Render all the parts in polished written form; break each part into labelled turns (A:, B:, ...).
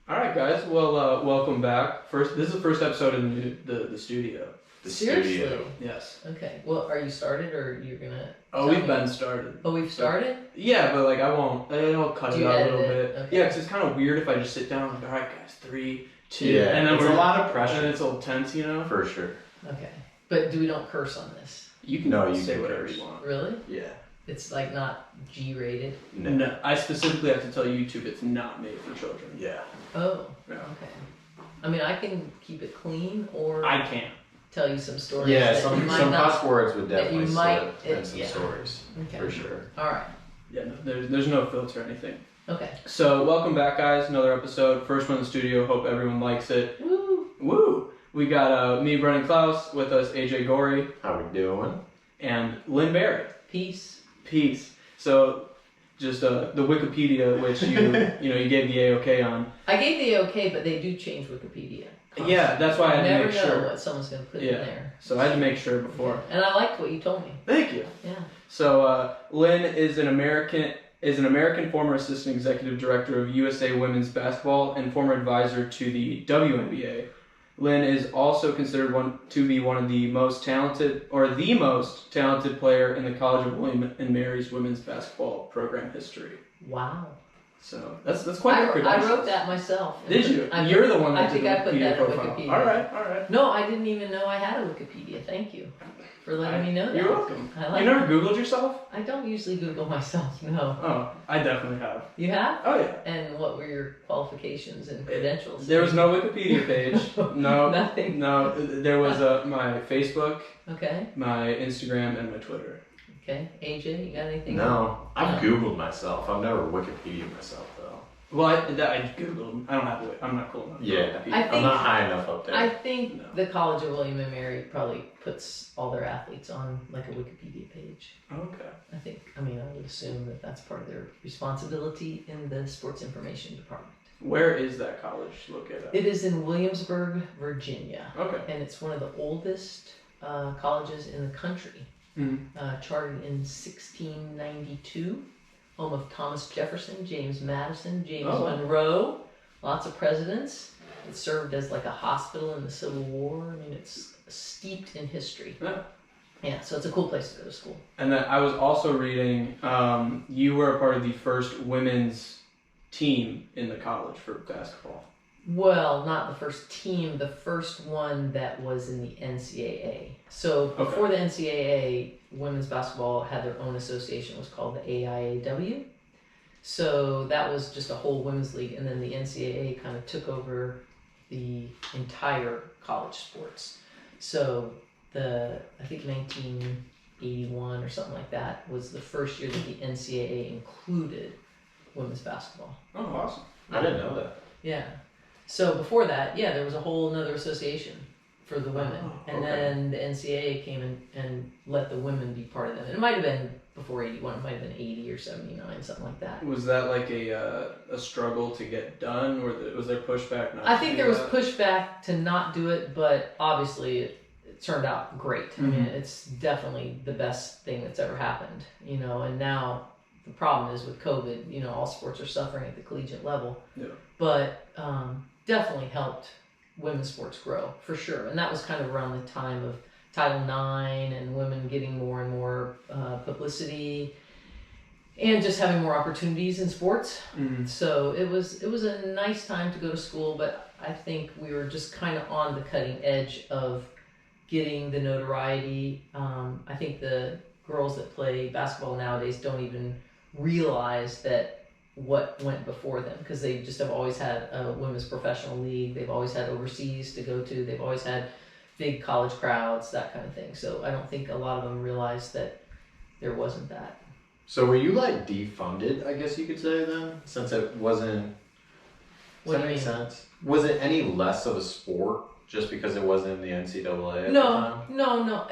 A: All right, guys. Well, welcome back. This is the first episode in the studio.
B: Seriously?
A: Studio. Yes.
B: Okay. Well, are you started or you're gonna?
A: Oh, we've been started.
B: Oh, we've started?
A: Yeah, but like I'll cut it out a little bit.
B: Okay.
A: Yeah, because it's kind of weird if I just sit down and all right, guys, 3, 2,
C: yeah,
A: and then
C: it's a lot of pressure.
A: And it's a little tense, you know.
C: For sure.
B: Okay. But we don't curse on this?
A: You can
C: you
A: say
C: can
A: whatever
C: curse.
A: you want.
B: Really?
C: Yeah.
B: It's like not G-rated?
A: No, I specifically have to tell YouTube it's not made for children.
C: Yeah.
B: Oh.
A: Yeah.
B: Okay. I mean, I can keep it clean or
A: I can't.
B: tell you some stories.
C: Yeah,
B: that
C: some
B: you might not,
C: cuss words would definitely
B: you might,
C: slip and some
B: yeah.
C: stories.
B: Okay.
C: For sure.
B: All right.
A: Yeah, no, there's no filter or anything.
B: Okay.
A: So welcome back, guys. Another episode. First one in the studio. Hope everyone likes it.
B: Woo!
A: Woo! We got me, Brennan Klaus, with us, AJ Gorey,
C: How we doing?
A: and Lynn Barry.
B: Peace.
A: Peace. So, just the Wikipedia, which you gave the A-OK on.
B: I gave the okay, but they do change Wikipedia. Constantly.
A: Yeah, that's why I had to
B: never
A: make
B: know
A: sure.
B: what someone's going to put
A: Yeah.
B: in there.
A: So I had to make sure before.
B: Okay. And I liked what you told me.
A: Thank you.
B: Yeah.
A: So Lynn is an American former assistant executive director of USA Women's Basketball and former advisor to the WNBA. Lynn is also considered to be one of the most talented player in the College of William and Mary's women's basketball program history.
B: Wow.
A: So that's quite a credentials.
B: I wrote that myself.
A: Did you? You're the one that did the
B: I put
A: Wikipedia
B: that
A: profile.
B: on Wikipedia.
A: All right.
B: No, I didn't even know I had a Wikipedia. Thank you for letting me know that.
A: You're welcome.
B: I like
A: You never Googled yourself?
B: I don't usually Google myself, no.
A: Oh, I definitely have.
B: You have?
A: Oh, yeah.
B: And what were your qualifications and credentials?
A: There was no Wikipedia page. No.
B: Nothing.
A: No, there was my Facebook,
B: Okay.
A: my Instagram, and my Twitter.
B: Okay. AJ, you got anything?
C: No. I've
B: No.
C: Googled myself. I've never Wikipedia myself, though.
A: Well, I Googled. I don't have a. I'm not cool enough.
C: Yeah.
B: I think-
C: I'm not high enough up there.
B: I think
A: No.
B: the College of William and Mary probably puts all their athletes on like a Wikipedia page.
A: Okay.
B: I would assume that that's part of their responsibility in the sports information department.
A: Where is that college located?
B: It is in Williamsburg, Virginia,
A: Okay.
B: and it's one of the oldest colleges in the country.
A: Mm-hmm.
B: Chartered in 1692, home of Thomas Jefferson, James Madison, James Monroe, lots of presidents. It served as like a hospital in the Civil War. I mean, it's steeped in history.
A: Yeah.
B: Yeah, so it's a cool place to go to school.
A: And then I was also reading. You were a part of the first women's team in the college for basketball.
B: Well, not the first team, the first one that was in the NCAA. So before the NCAA, women's basketball had their own association. It was called the AIAW. So that was just a whole women's league. And then the NCAA kind of took over the entire college sports. So I think 1981 or something like that was the first year that the NCAA included women's basketball.
A: Oh, awesome.
C: I didn't know that.
B: Yeah. So before that, there was a whole nother association for the women. And then the NCAA came and let the women be part of them. And it might have been before 81, it might have been 80 or 79, something like that.
A: Was that like a struggle to get done, or was there pushback?
B: I think there was pushback to not do it, but obviously it turned out great.
A: Mm-hmm.
B: I mean, it's definitely the best thing that's ever happened, and now the problem is with COVID, all sports are suffering at the collegiate level.
A: Yeah. But
B: definitely helped women's sports grow, for sure. And that was kind of around the time of Title IX and women getting more and more publicity and just having more opportunities in sports.
A: Mm-hmm.
B: So it was a nice time to go to school, but I think we were just kind of on the cutting edge of getting the notoriety. I think the girls that play basketball nowadays don't even realize that what went before them, because they just have always had a women's professional league. They've always had overseas to go to. They've always had big college crowds, that kind of thing. So I don't think a lot of them realized that there wasn't that.
C: So were you like defunded, I guess you could say then? Since it wasn't... Does that make sense? Was it any less of a sport just because it wasn't in the NCAA at the time?
B: No.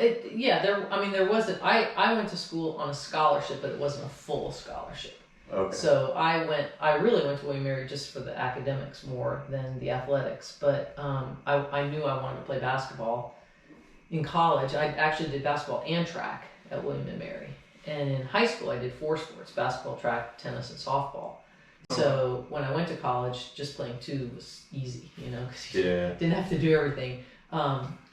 B: There wasn't. I went to school on a scholarship, but it wasn't a full scholarship.
C: Okay.
B: So I really went to William & Mary just for the academics more than the athletics. But I knew I wanted to play basketball in college. I actually did basketball and track at William & Mary. And in high school, I did 4 sports: basketball, track, tennis, and softball. So when I went to college, just playing two was easy, you know, because you didn't have to do everything.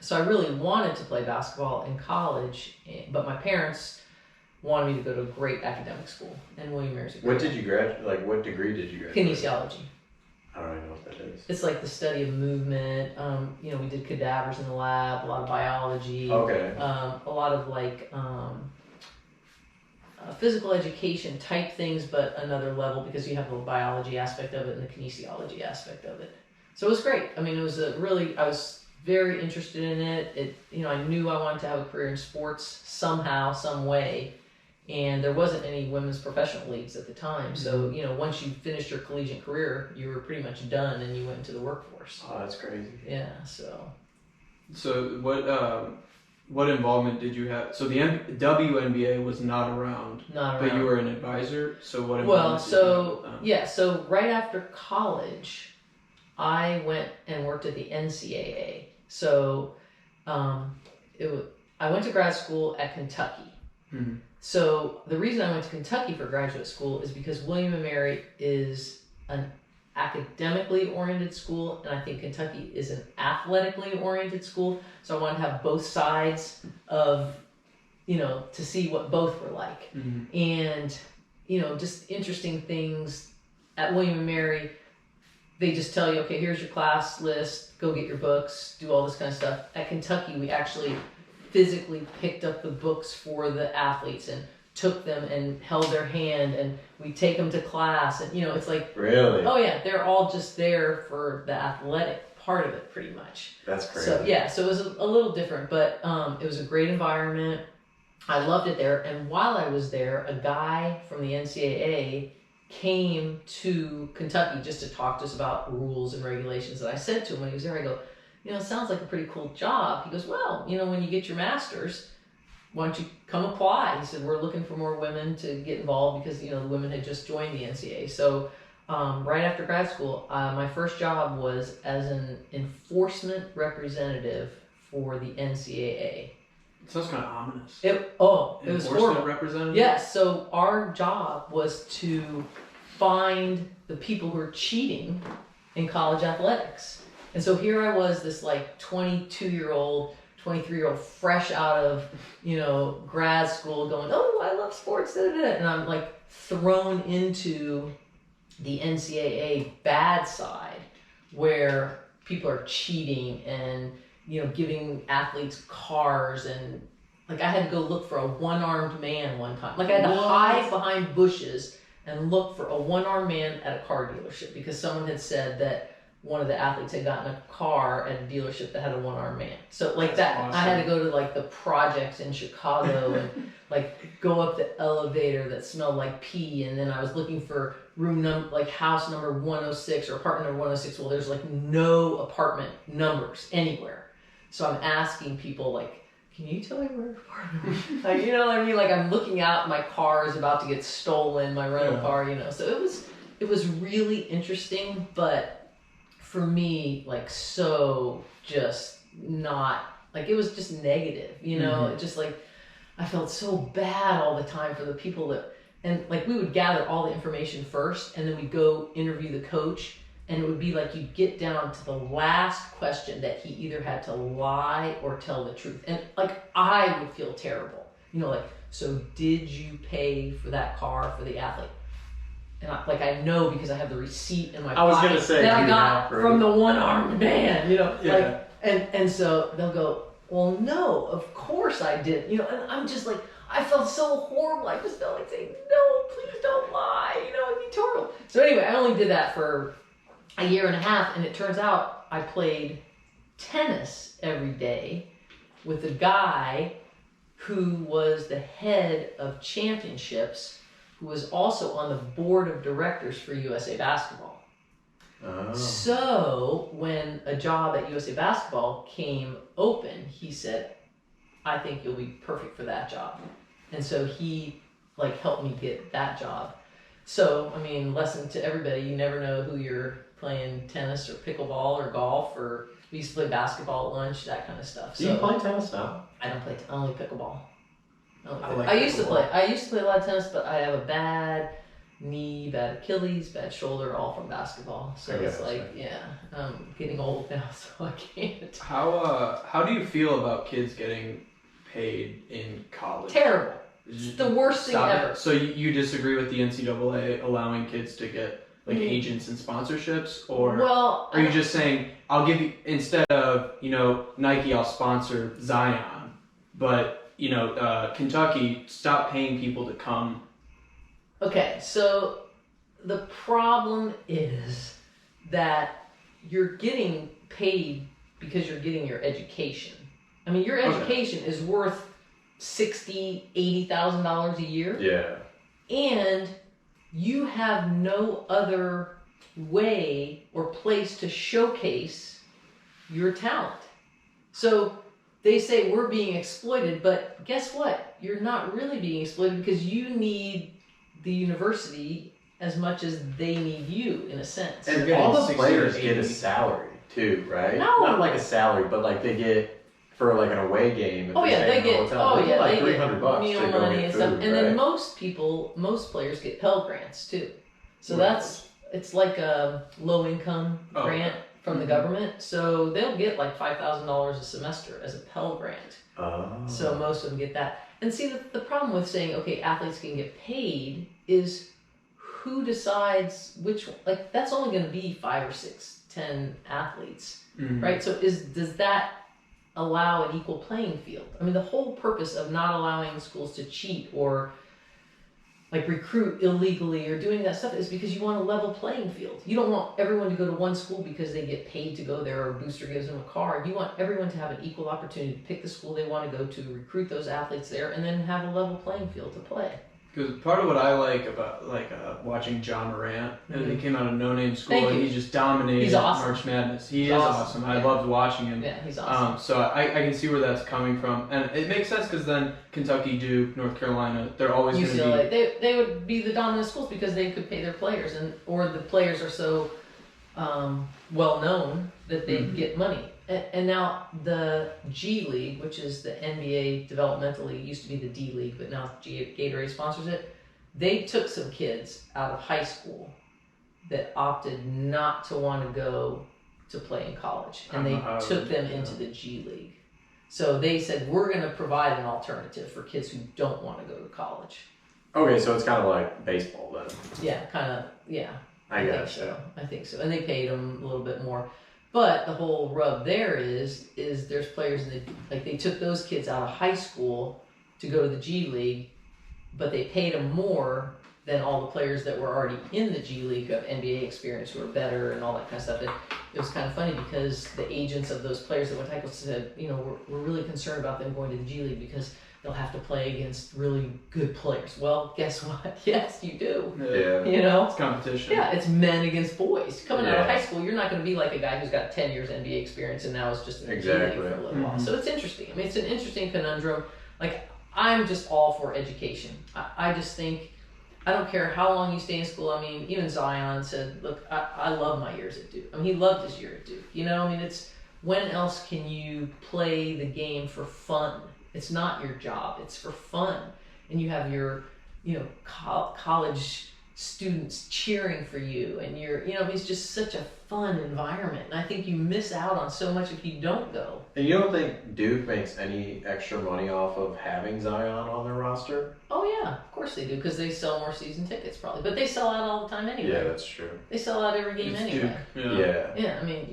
B: So I really wanted to play basketball in college, but my parents wanted me to go to a great academic school, and William Mary's.
C: What did you graduate? Like, what degree did you graduate?
B: Kinesiology.
C: I don't even know what that is.
B: It's like the study of movement. You know, we did cadavers in the lab, a lot of biology.
C: Okay.
B: A lot of like physical education type things, but another level because you have the biology aspect of it and the kinesiology aspect of it. So it was great. I mean, it was I was very interested in it. You know, I knew I wanted to have a career in sports somehow, some way. And there wasn't any women's professional leagues at the time. So, you know, once you finished your collegiate career, you were pretty much done and you went into the workforce.
C: Oh, that's crazy.
B: Yeah, so.
A: So what involvement did you have? So the WNBA was not around.
B: Not around.
A: But you were an advisor, so what involvement did you have with them?
B: Yeah, so right after college, I went and worked at the NCAA. So I went to grad school at Kentucky.
A: Mm-hmm.
B: So the reason I went to Kentucky for graduate school is because William & Mary is an academically oriented school, and I think Kentucky is an athletically oriented school. So I wanted to have both sides of, you know, to see what both were like.
A: Mm-hmm.
B: And, you know, just interesting things at William & Mary. They just tell you, okay, here's your class list, go get your books, do all this kind of stuff. At Kentucky, we actually physically picked up the books for the athletes and took them and held their hand, and we take them to class, and you know, it's like,
C: really?
B: Oh yeah, they're all just there for the athletic part of it pretty much.
C: That's crazy.
B: So yeah, so it was a little different, but it was a great environment. I loved it there, and while I was there, a guy from the NCAA came to Kentucky just to talk to us about rules and regulations. And I said to him when he was there, I go, you know, it sounds like a pretty cool job. He goes, well, you know, when you get your master's, why don't you come apply? He said, we're looking for more women to get involved because, you know, the women had just joined the NCAA. So right after grad school, my first job was as an enforcement representative for the NCAA.
A: It sounds kind of ominous.
B: It was horrible.
A: Representative?
B: Yes, so our job was to find the people who are cheating in college athletics. And so here I was, this like 22-year-old, 23-year-old, fresh out of, you know, grad school going, oh, I love sports, da, da, da. And I'm like thrown into the NCAA bad side where people are cheating and, you know, giving athletes cars, and like I had to go look for a one-armed man one time. Like I had to hide behind bushes and look for a one-armed man at a car dealership because someone had said that one of the athletes had gotten a car at a dealership that had a one-armed man. So like
A: That's
B: that,
A: awesome.
B: I had to go to like the projects in Chicago and like go up the elevator that smelled like pee, and then I was looking for house number 106 or apartment number 106. Well, there's like no apartment numbers anywhere. So I'm asking people like, can you tell me where apartment? Like, you know what I mean? Like I'm looking out, my car is about to get stolen, my rental car, you know. So it was really interesting, but for me, like, so just not, like, it was just negative, you know? It just, like, I felt so bad all the time for the people that, and, like, we would gather all the information first, and then we'd go interview the coach, and it would be like you'd get down to the last question that he either had to lie or tell the truth. And, like, I would feel terrible. You know, like, so did you pay for that car for the athlete? And I know because I have the receipt in my pocket.
C: I was gonna say
B: that I
C: you
B: got
C: have, right?
B: from the one-armed man, you know,
A: Yeah.
B: like, and so they'll go, well, no, of course I did, you know, and I'm just like, I felt so horrible. I just felt like saying, no, please don't lie, you know, it'd be terrible. So anyway, I only did that for a year and a half, and it turns out I played tennis every day with a guy who was the head of championships, who was also on the board of directors for USA Basketball.
C: Oh.
B: So when a job at USA Basketball came open, he said, I think you'll be perfect for that job. And so he like helped me get that job. So, I mean, lesson to everybody, you never know who you're playing tennis or pickleball or golf, or we used to play basketball at lunch, that kind of stuff.
C: Do you play tennis now?
B: I don't play, only pickleball.
A: I like
B: I used to
A: pickleball.
B: play a lot of tennis, but I have a bad knee, bad Achilles, bad shoulder, all from basketball. So it's like, I'm getting old now, so I can't.
A: How do you feel about kids getting paid in college?
B: Terrible. It's the worst thing ever.
A: So you disagree with the NCAA allowing kids to get like agents and sponsorships, or are you just saying, I'll give you, instead of, Nike, I'll sponsor Zion, but Kentucky, stop paying people to come?
B: Okay, so the problem is that you're getting paid because you're getting your education. I mean, your education is worth $60,000-$80,000 a year.
C: Yeah.
B: And you have no other way or place to showcase your talent. So they say we're being exploited, but guess what? You're not really being exploited because you need the university as much as they need you, in a sense.
C: And all the players get a salary too, right?
B: No.
C: Not like a salary, but like they get for like an away game.
B: They get
C: like $300
B: meal
C: to go
B: money
C: get
B: and
C: food,
B: stuff. And then
C: right?
B: most players get Pell Grants too. So it's like a low income grant from the government. So they'll get like $5,000 a semester as a Pell Grant. So most of them get that. And see, the problem with saying, okay, athletes can get paid is who decides which, like, that's only going to be 5 or 6, 10 athletes, right? So does that allow an equal playing field? I mean, the whole purpose of not allowing schools to cheat or like recruit illegally or doing that stuff is because you want a level playing field. You don't want everyone to go to one school because they get paid to go there or a booster gives them a card. You want everyone to have an equal opportunity to pick the school they want to go to, recruit those athletes there, and then have a level playing field to play.
A: Because part of what I like about watching John Morant, he came out of no-name school and he just dominated March Madness. He is awesome. I loved watching him.
B: Yeah, he's awesome.
A: So I can see where that's coming from, and it makes sense because then Kentucky, Duke, North Carolina, they're always going to be.
B: They would be the dominant schools because they could pay their players, or the players are so well known that they get money. And now the G League, which is the NBA developmental league, used to be the D League, but now Gatorade sponsors it. They took some kids out of high school that opted not to want to go to play in college, and they took them into the G League. So they said, we're going to provide an alternative for kids who don't want to go to college.
C: Okay, so it's kind of like baseball then.
B: Yeah, kind of, yeah.
C: I
B: think so. And they paid them a little bit more. But the whole rub there is there's players they took those kids out of high school to go to the G League, but they paid them more than all the players that were already in the G League of NBA experience who are better and all that kind of stuff. It was kind of funny because the agents of those players that went to high school said, we're really concerned about them going to the G League because they'll have to play against really good players. Well, guess what? Yes, you do.
C: Yeah.
A: It's competition.
B: Yeah, it's men against boys. Coming out of high school, you're not going to be like a guy who's got 10 years NBA experience and now is just in the G League for a little while. So it's interesting. I mean, it's an interesting conundrum. Like, I'm just all for education. I just think, I don't care how long you stay in school. I mean, even Zion said, look, I love my years at Duke. I mean, he loved his year at Duke. It's, when else can you play the game for fun? It's not your job. It's for fun. And you have your, college students cheering for you. And it's just such a fun environment. And I think you miss out on so much if you don't go.
C: And you don't think Duke makes any extra money off of having Zion on their roster?
B: Oh, yeah. Of course they do, because they sell more season tickets probably. But they sell out all the time anyway.
C: Yeah, that's true.
B: They sell out every game anyway.
C: Yeah.
B: I mean,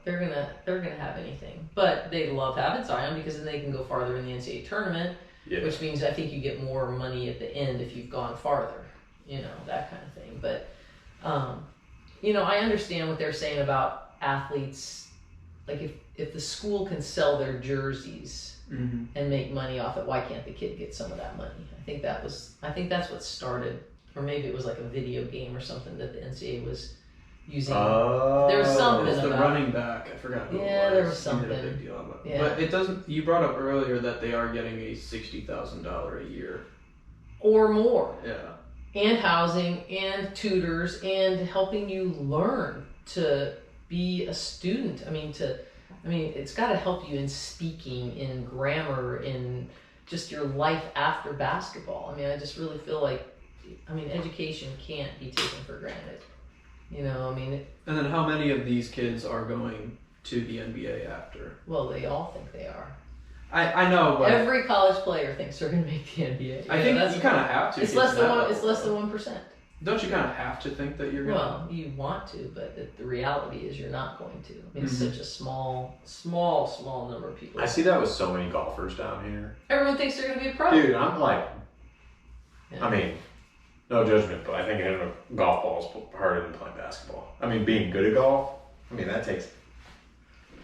B: they're gonna have anything. But they love having Zion because then they can go farther in the NCAA tournament, which means I think you get more money at the end if you've gone farther. That kind of thing. But, I understand what they're saying about athletes. Like, if the school can sell their jerseys and make money off it, why can't the kid get some of that money? I think that's what started, or maybe it was like a video game or something that the NCAA was using. There was something
A: about the
B: about
A: running back. I forgot who it was.
B: Yeah, there was something.
A: He did a big deal about it.
B: Yeah.
A: But it doesn't. You brought up earlier that they are getting a $60,000 a year
B: or more.
A: Yeah.
B: And housing and tutors and helping you learn to be a student. I mean, it's got to help you in speaking, in grammar, in just your life after basketball. I mean, I just really feel like I mean, education can't be taken for granted. You know, I mean.
A: And then how many of these kids are going to the NBA after?
B: Well, they all think they are.
A: I know, but
B: every college player thinks they're going to make the NBA.
A: I think you kind of have to.
B: It's less than 1%. It's less than 1%.
A: Don't you kind of have to think that you're going to?
B: Well, you want to, but the reality is you're not going to. I mean, it's such a small number of people.
C: I see that with so many golfers down here.
B: Everyone thinks they're going to be a pro.
C: Dude, I'm like,
B: yeah.
C: I mean, no judgment, but I think hitting a golf ball is harder than playing basketball. I mean, being good at golf, I mean, that takes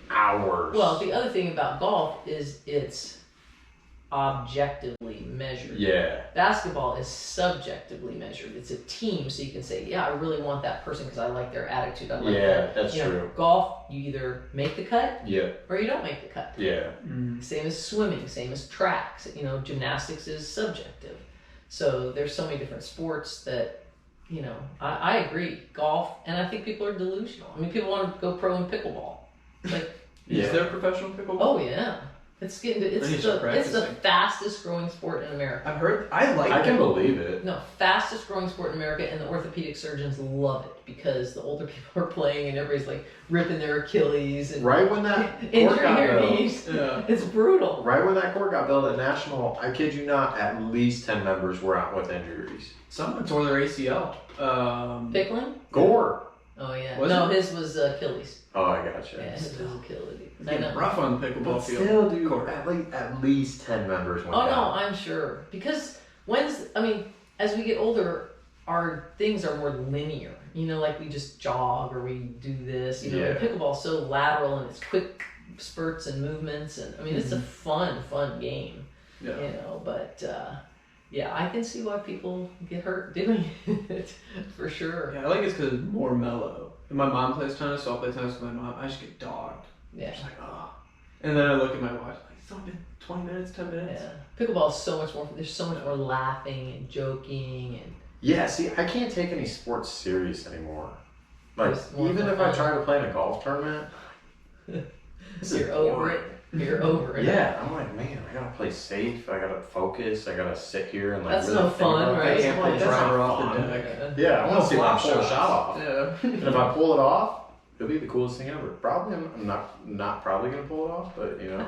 C: hours.
B: Well, the other thing about golf is it's objectively measured.
C: Yeah.
B: Basketball is subjectively measured. It's a team, so you can say, yeah, I really want that person because I like their attitude. I like that.
C: That's
B: you know,
C: true.
B: golf, you either make the cut or you don't make the cut.
C: Yeah.
B: Same as swimming, same as tracks. You know, gymnastics is subjective. So there's so many different sports that, you know, I agree. Golf, and I think people are delusional. I mean, people want to go pro in pickleball. Like,
A: is there professional pickleball?
B: Oh yeah, it's the fastest growing sport in America.
A: I've heard. I
C: can believe it.
B: No, fastest growing sport in America, and the orthopedic surgeons love it because the older people are playing, and everybody's like ripping their Achilles and
C: right when that
B: injuring their knees.
A: Yeah.
B: It's brutal.
C: Right when that court got built at National, I kid you not, at least 10 members were out with injuries.
A: Someone tore their ACL.
B: Pickling?
C: Gore.
B: Oh yeah.
A: Was
B: his was Achilles.
C: Oh, I gotcha.
B: Yeah, his was Achilles.
A: It's getting rough on the pickleball
C: But
A: field.
C: still, dude, at least 10 members went
B: down.
C: down.
B: No, I'm sure. Because as we get older, our things are more linear. You know, like we just jog or we do this. You know, and pickleball's so lateral and it's quick spurts and movements, and I mean, it's a fun game.
A: Yeah.
B: You know, but yeah, I can see why people get hurt doing it for sure.
A: Yeah, I like it's because it's more mellow. And my mom plays tennis, so I'll play tennis with my mom. I just get dogged.
B: Yeah.
A: Just like, oh. And then I look at my watch, like, it's only been 20 minutes, 10 minutes.
B: Yeah. Pickleball is so much more, there's so much more laughing and joking and...
C: Yeah, see, I can't take any sports serious anymore. Like, even if
B: fun.
C: I try to play in a golf tournament,
B: You're over it. You're over it.
C: Yeah, I'm like, man, I gotta play safe, I gotta focus, I gotta sit here and like
B: that's
C: really
B: no
C: think
B: fun,
C: about
B: right?
C: it. I can't play
A: That's
C: driver
A: not
C: off
A: fun.
C: the deck. Yeah, I want to see if I pull a shot off.
A: Yeah.
C: And if I pull it off, it'll be the coolest thing ever. Probably, I'm not probably gonna pull it off, but you know.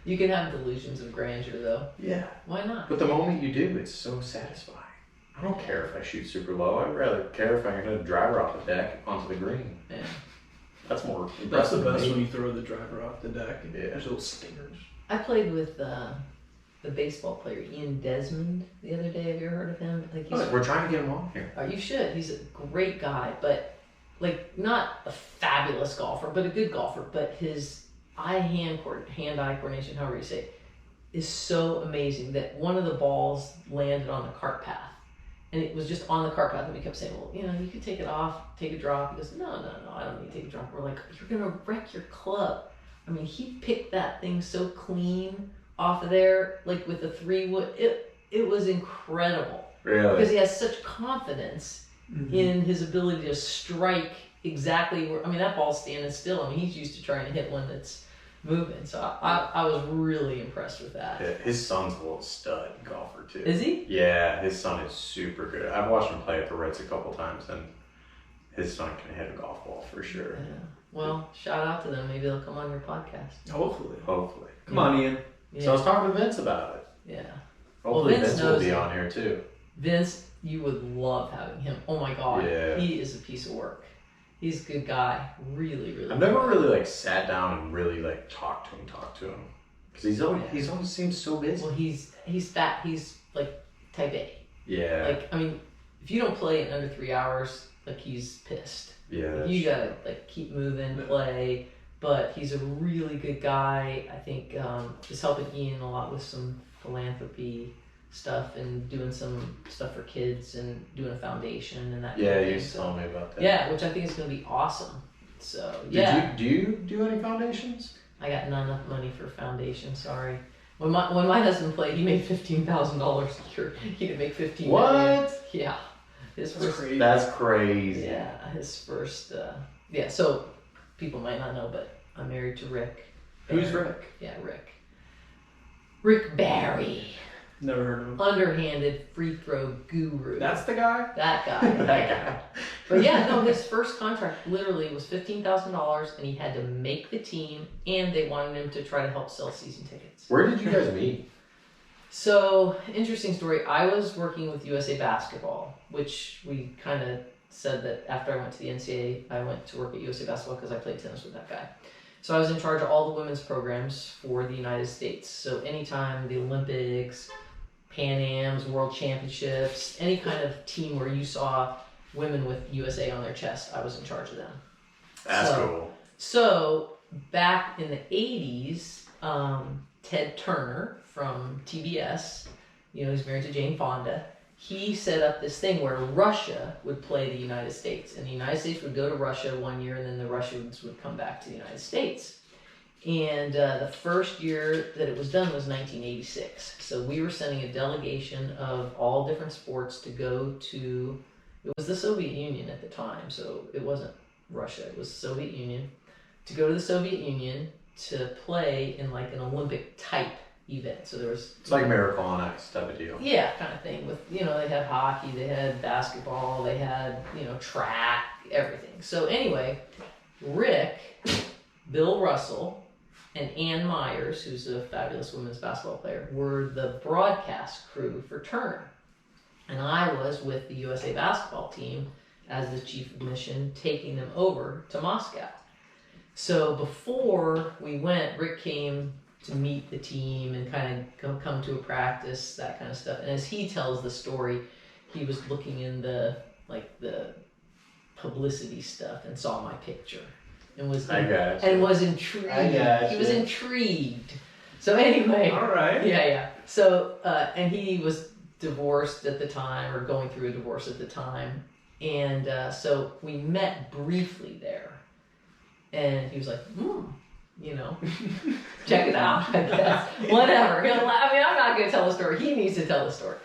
B: You can have delusions of grandeur, though.
C: Yeah.
B: Why not?
C: But the moment you do, it's so satisfying. I don't care if I shoot super low. I'd rather care if I can hit a driver off the deck onto the green.
B: Yeah.
C: That's more impressive.
A: That's the best
C: to me.
A: when you throw the driver off the deck. And
C: Yeah.
A: there's little stingers.
B: I played with the baseball player Ian Desmond the other day. Have you ever heard of him? Like he's,
C: We're trying to get him on here.
B: you should. He's a great guy, but like not a fabulous golfer, but a good golfer. But his hand-eye coordination, however you say it, is so amazing that one of the balls landed on the cart path. And it was just on the cart path, and we kept saying, well, you know, you could take it off, take a drop. He goes, no, I don't need to take a drop. We're like, you're going to wreck your club. I mean, he picked that thing so clean off of there, like with the 3-wood. It was incredible.
C: Really?
B: Because he has such confidence in his ability to strike exactly where, I mean, that ball's standing still. I mean, he's used to trying to hit one that's moving. So I was really impressed with that.
C: Yeah, his son's a little stud golfer, too.
B: Is he?
C: Yeah, his son is super good. I've watched him play at the Ritz a couple times, and his son can hit a golf ball for sure.
B: Yeah. Well, shout out to them. Maybe they'll come on your podcast.
A: Hopefully.
C: Come
A: on, Ian.
B: Yeah.
C: So I was talking to Vince about it.
B: Yeah.
C: Hopefully
B: Vince
C: Vince will
B: knows
C: be
B: it.
C: on here, too.
B: Vince, you would love having him. Oh my God.
C: Yeah.
B: He is a piece of work. He's a good guy. Really, really
C: I've never really like sat down and really like talked to him. Because he's always seems so busy.
B: Well, he's fat. He's like type A.
C: Yeah.
B: Like, I mean, if you don't play in under 3 hours, like he's pissed.
C: Yeah.
B: Like, you gotta like keep moving, play. But he's a really good guy. I think is helping Ian a lot with some philanthropy stuff and doing some stuff for kids and doing a foundation and that.
C: Yeah,
B: kind of
C: you
B: thing.
C: used to tell me about that.
B: Yeah, which I think is going to be awesome. So yeah.
C: Do you do any foundations?
B: I got not enough money for foundation. Sorry. When my husband played, he made $15,000 a year. He could make $15 million.
C: What?
B: Yeah. His first.
A: Crazy.
C: That's crazy.
B: Yeah, his first. Yeah. So people might not know, but I'm married to Rick.
A: Who's Rick?
B: Yeah, Rick. Rick Barry.
A: Never heard of him.
B: Underhanded free throw guru.
A: That's the guy?
B: That guy.
C: That guy.
B: But yeah, no, his first contract literally was $15,000, and he had to make the team, and they wanted him to try to help sell season tickets.
C: Where did you guys meet?
B: So, interesting story. I was working with USA Basketball, which we kind of said that after I went to the NCAA, I went to work at USA Basketball because I played tennis with that guy. So I was in charge of all the women's programs for the United States. So anytime the Olympics, Pan Am's, World Championships, any kind of team where you saw women with USA on their chest, I was in charge of them.
C: That's cool.
B: So back in the 80s, Ted Turner from TBS, he's married to Jane Fonda, he set up this thing where Russia would play the United States, and the United States would go to Russia one year, and then the Russians would come back to the United States. And the first year that it was done was 1986. So we were sending a delegation of all different sports to go to, it was the Soviet Union at the time, so it wasn't Russia, it was the Soviet Union, to go to the Soviet Union to play in like an Olympic type event. So there was...
C: It's like Miracle on Ice type of deal.
B: Yeah, kind of thing. With, they had hockey, they had basketball, they had, track, everything. So anyway, Rick, Bill Russell, and Ann Myers, who's a fabulous women's basketball player, were the broadcast crew for Turner. And I was with the USA basketball team as the chief of mission, taking them over to Moscow. So before we went, Rick came to meet the team and kind of come to a practice, that kind of stuff. And as he tells the story, he was looking in the publicity stuff and saw my picture and was intrigued. He was intrigued. So anyway,
A: all right.
B: Yeah. So and he was divorced at the time, or going through a divorce at the time, and so we met briefly there, and he was like, check it out, I guess. Whatever. I'm not going to tell the story. He needs to tell the story.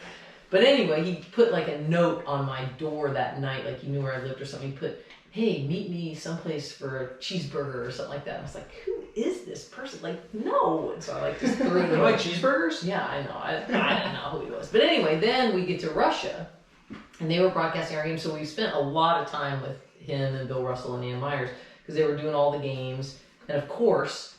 B: But anyway, he put like a note on my door that night, like he knew where I lived or something. He put, hey, meet me someplace for a cheeseburger or something like that. And I was like, who is this person? Like, no. And so I just threw it
A: You like cheeseburgers?
B: Yeah, I know. I didn't know who he was. But anyway, then we get to Russia, and they were broadcasting our game. So we spent a lot of time with him and Bill Russell and Ann Myers because they were doing all the games. And of course,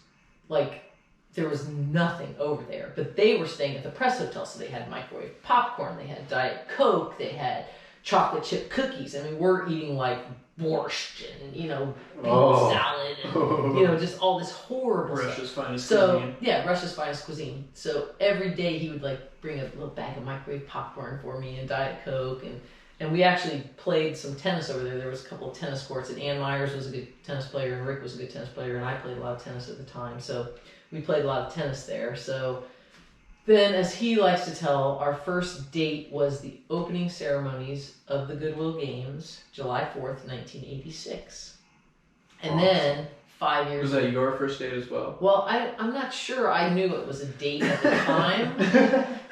B: there was nothing over there. But they were staying at the press hotel, so they had microwave popcorn, they had Diet Coke, they had chocolate chip cookies. I mean, we're eating like borscht and, bean salad and, just all this horrible
A: Russia's
B: stuff.
A: finest cuisine.
B: Yeah, Russia's finest cuisine. So every day he would bring a little bag of microwave popcorn for me and Diet Coke, and we actually played some tennis over there. There was a couple of tennis courts, and Ann Myers was a good tennis player, and Rick was a good tennis player, and I played a lot of tennis at the time. So we played a lot of tennis there. So then, as he likes to tell, our first date was the opening ceremonies of the Goodwill Games, July 4th, 1986. And then 5 years...
A: Was that your first date as well?
B: Well, I'm not sure I knew it was a date at the time,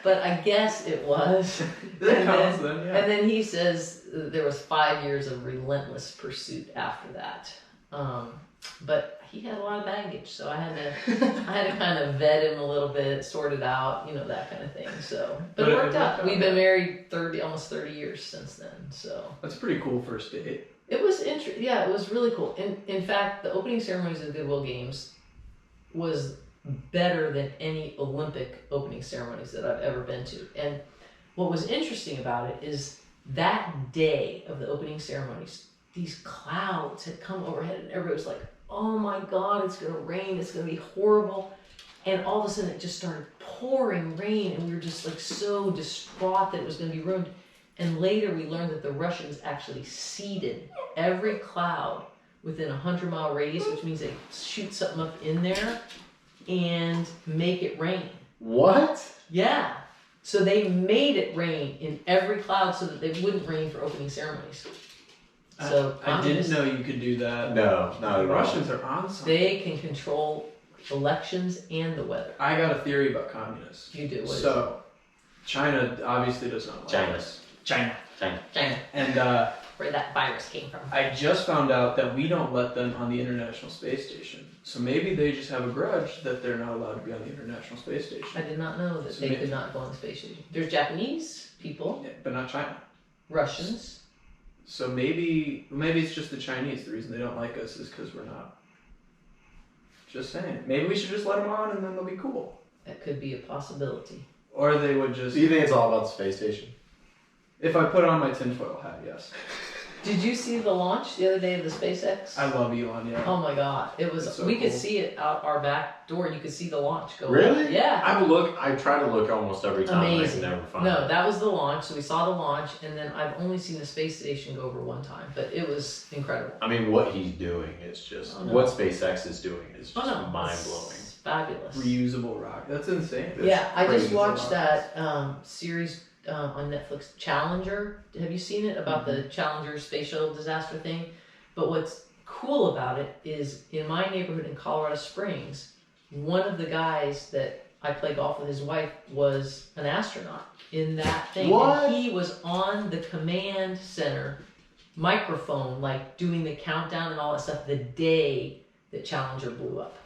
B: but I guess it was.
A: That counts then, yeah.
B: And then he says there was 5 years of relentless pursuit after that. But he had a lot of baggage, so I had to kind of vet him a little bit, sort it out, that kind of thing. So, but it worked out. We've been married almost 30 years since then. So
A: that's a pretty cool first date.
B: It was yeah, it was really cool. In fact, the opening ceremonies of the Goodwill Games was better than any Olympic opening ceremonies that I've ever been to. And what was interesting about it is that day of the opening ceremonies, these clouds had come overhead, and everybody was like, oh my God, it's going to rain, it's going to be horrible. And all of a sudden it just started pouring rain, and we were just so distraught that it was going to be ruined. And later we learned that the Russians actually seeded every cloud within a 100-mile radius, which means they shoot something up in there and make it rain.
C: What?
B: Yeah. So they made it rain in every cloud so that they wouldn't rain for opening ceremonies. So
A: I didn't know you could do that.
C: No, not
A: The
C: at all.
A: Russians are on something.
B: They can control elections and the weather.
A: I got a theory about communists.
B: You do. What is
A: So, China obviously does not like
C: China.
A: us. China.
B: it? China.
A: And
B: where that virus came from.
A: I just found out that we don't let them on the International Space Station. So maybe they just have a grudge that they're not allowed to be on the International Space Station.
B: I did not know that
A: So
B: they
A: maybe-
B: could not go on the space station. There's Japanese people,
A: Yeah, but not China.
B: Russians.
A: So maybe it's just the Chinese. The reason they don't like us is because we're not. Just saying. Maybe we should just let them on and then they'll be cool.
B: That could be a possibility.
A: Or they would just...
C: Do you think it's all about the space station?
A: If I put on my tinfoil hat, yes.
B: Did you see the launch the other day of the SpaceX?
A: I love Elon, yeah.
B: Oh my god. It was
A: It's so
B: we could
A: cool.
B: see it out our back door and you could see the launch go.
C: Really?
B: Yeah.
C: I try to look almost every time.
B: Amazing.
C: I never find
B: No,
C: it.
B: that was the launch. So we saw the launch and then I've only seen the space station go over one time. But it was incredible.
C: I mean, what he's doing is just
B: Oh, no.
C: what SpaceX is doing is just mind blowing.
B: It's fabulous.
A: Reusable rock. That's insane.
B: Yeah, I just
A: crazy.
B: watched that series on Netflix, Challenger. Have you seen it about the Challenger space shuttle disaster thing? But what's cool about it is in my neighborhood in Colorado Springs, one of the guys that I play golf with, his wife, was an astronaut in that thing.
C: What?
B: And he was on the command center microphone, like doing the countdown and all that stuff the day that Challenger blew up.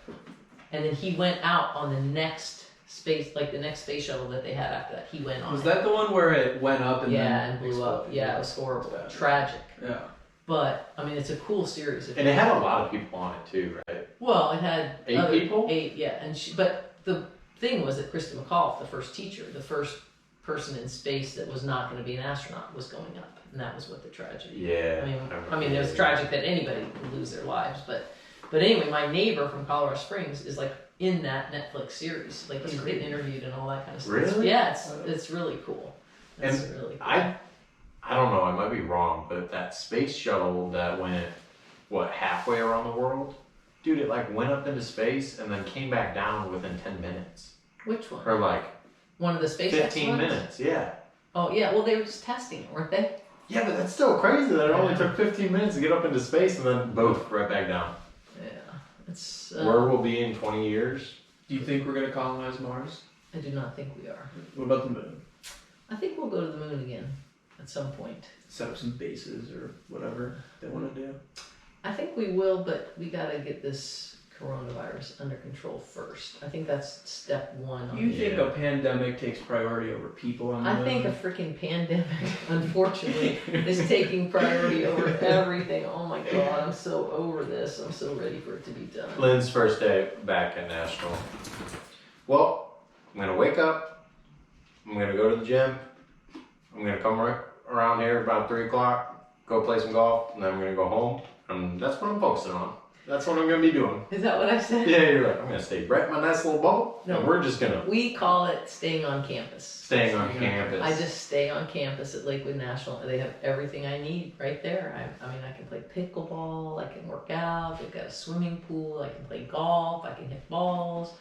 B: And then he went out on the next space shuttle that they had after that. He went on.
A: Was
B: it.
A: that the one where it went up and then
B: and blew up?
A: exploded?
B: Yeah, it was horrible,
A: Bad.
B: tragic.
A: Yeah.
B: But I mean, it's a cool series.
C: And it had a lot of people on it too, right?
B: Well, it had
C: 8 people?
B: 8, yeah. But the thing was that Krista McAuliffe, the first teacher, the first person in space that was not going to be an astronaut, was going up, and that was what the tragedy.
C: Yeah.
B: I mean, it was tragic that anybody would lose their lives, but anyway, my neighbor from Colorado Springs is like in that Netflix series, like
A: That's
B: he's
A: great.
B: getting interviewed and all that kind of stuff.
C: Really?
B: Yeah, it's really cool. It's
C: And
B: really cool.
C: I don't know, I might be wrong, but that space shuttle that went, halfway around the world? Dude, it like went up into space and then came back down within 10 minutes.
B: Which one?
C: Or like
B: One of the SpaceX
C: 15
B: ones?
C: minutes, yeah.
B: Oh yeah, well they were just testing it, weren't they?
C: Yeah, but that's still crazy that it only
B: Yeah.
C: took 15 minutes to get up into space and then boom, right back down.
B: Yeah, it's.
C: Where we'll be in 20 years?
A: Do you think we're going to colonize Mars?
B: I do not think we are.
A: What about the moon?
B: I think we'll go to the moon again at some point.
A: Set up some bases or whatever they want to do.
B: I think we will, but we gotta get this coronavirus under control first. I think that's step one.
A: You think a pandemic takes priority over people on the moon?
B: I think a freaking pandemic, unfortunately, is taking priority over everything. Oh my god, I'm so over this. I'm so ready for it to be done.
C: Lynn's first day back at National. Well, I'm gonna wake up. I'm gonna go to the gym. I'm gonna come right around here about 3 o'clock, go play some golf, and then I'm gonna go home. And that's what I'm focusing on. That's what I'm gonna be doing.
B: Is that what I said?
C: Yeah, you're right. I'm gonna stay right in my nice little bubble.
B: No.
C: And we're just gonna
B: We call it staying on campus.
C: staying on campus.
B: I just stay on campus at Lakewood National. They have everything I need right there. I mean, I can play pickleball, I can work out, they've got a swimming pool, I can play golf, I can hit balls,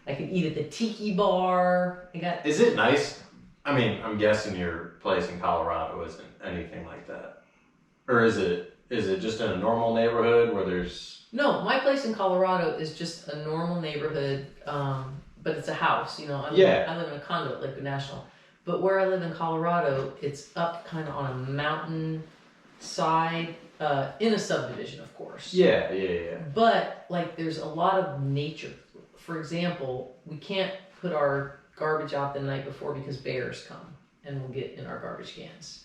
B: I can eat at the tiki bar. I got
C: Is it nice? I mean, I'm guessing your place in Colorado isn't anything like that. Or is it just in a normal neighborhood where there's
B: No, my place in Colorado is just a normal neighborhood, but it's a house. You know, I live in a condo at Lakewood National. But where I live in Colorado, it's up kind of on a mountain side, in a subdivision, of course.
C: Yeah.
B: But like, there's a lot of nature. For example, we can't put our garbage out the night before because bears come and will get in our garbage cans.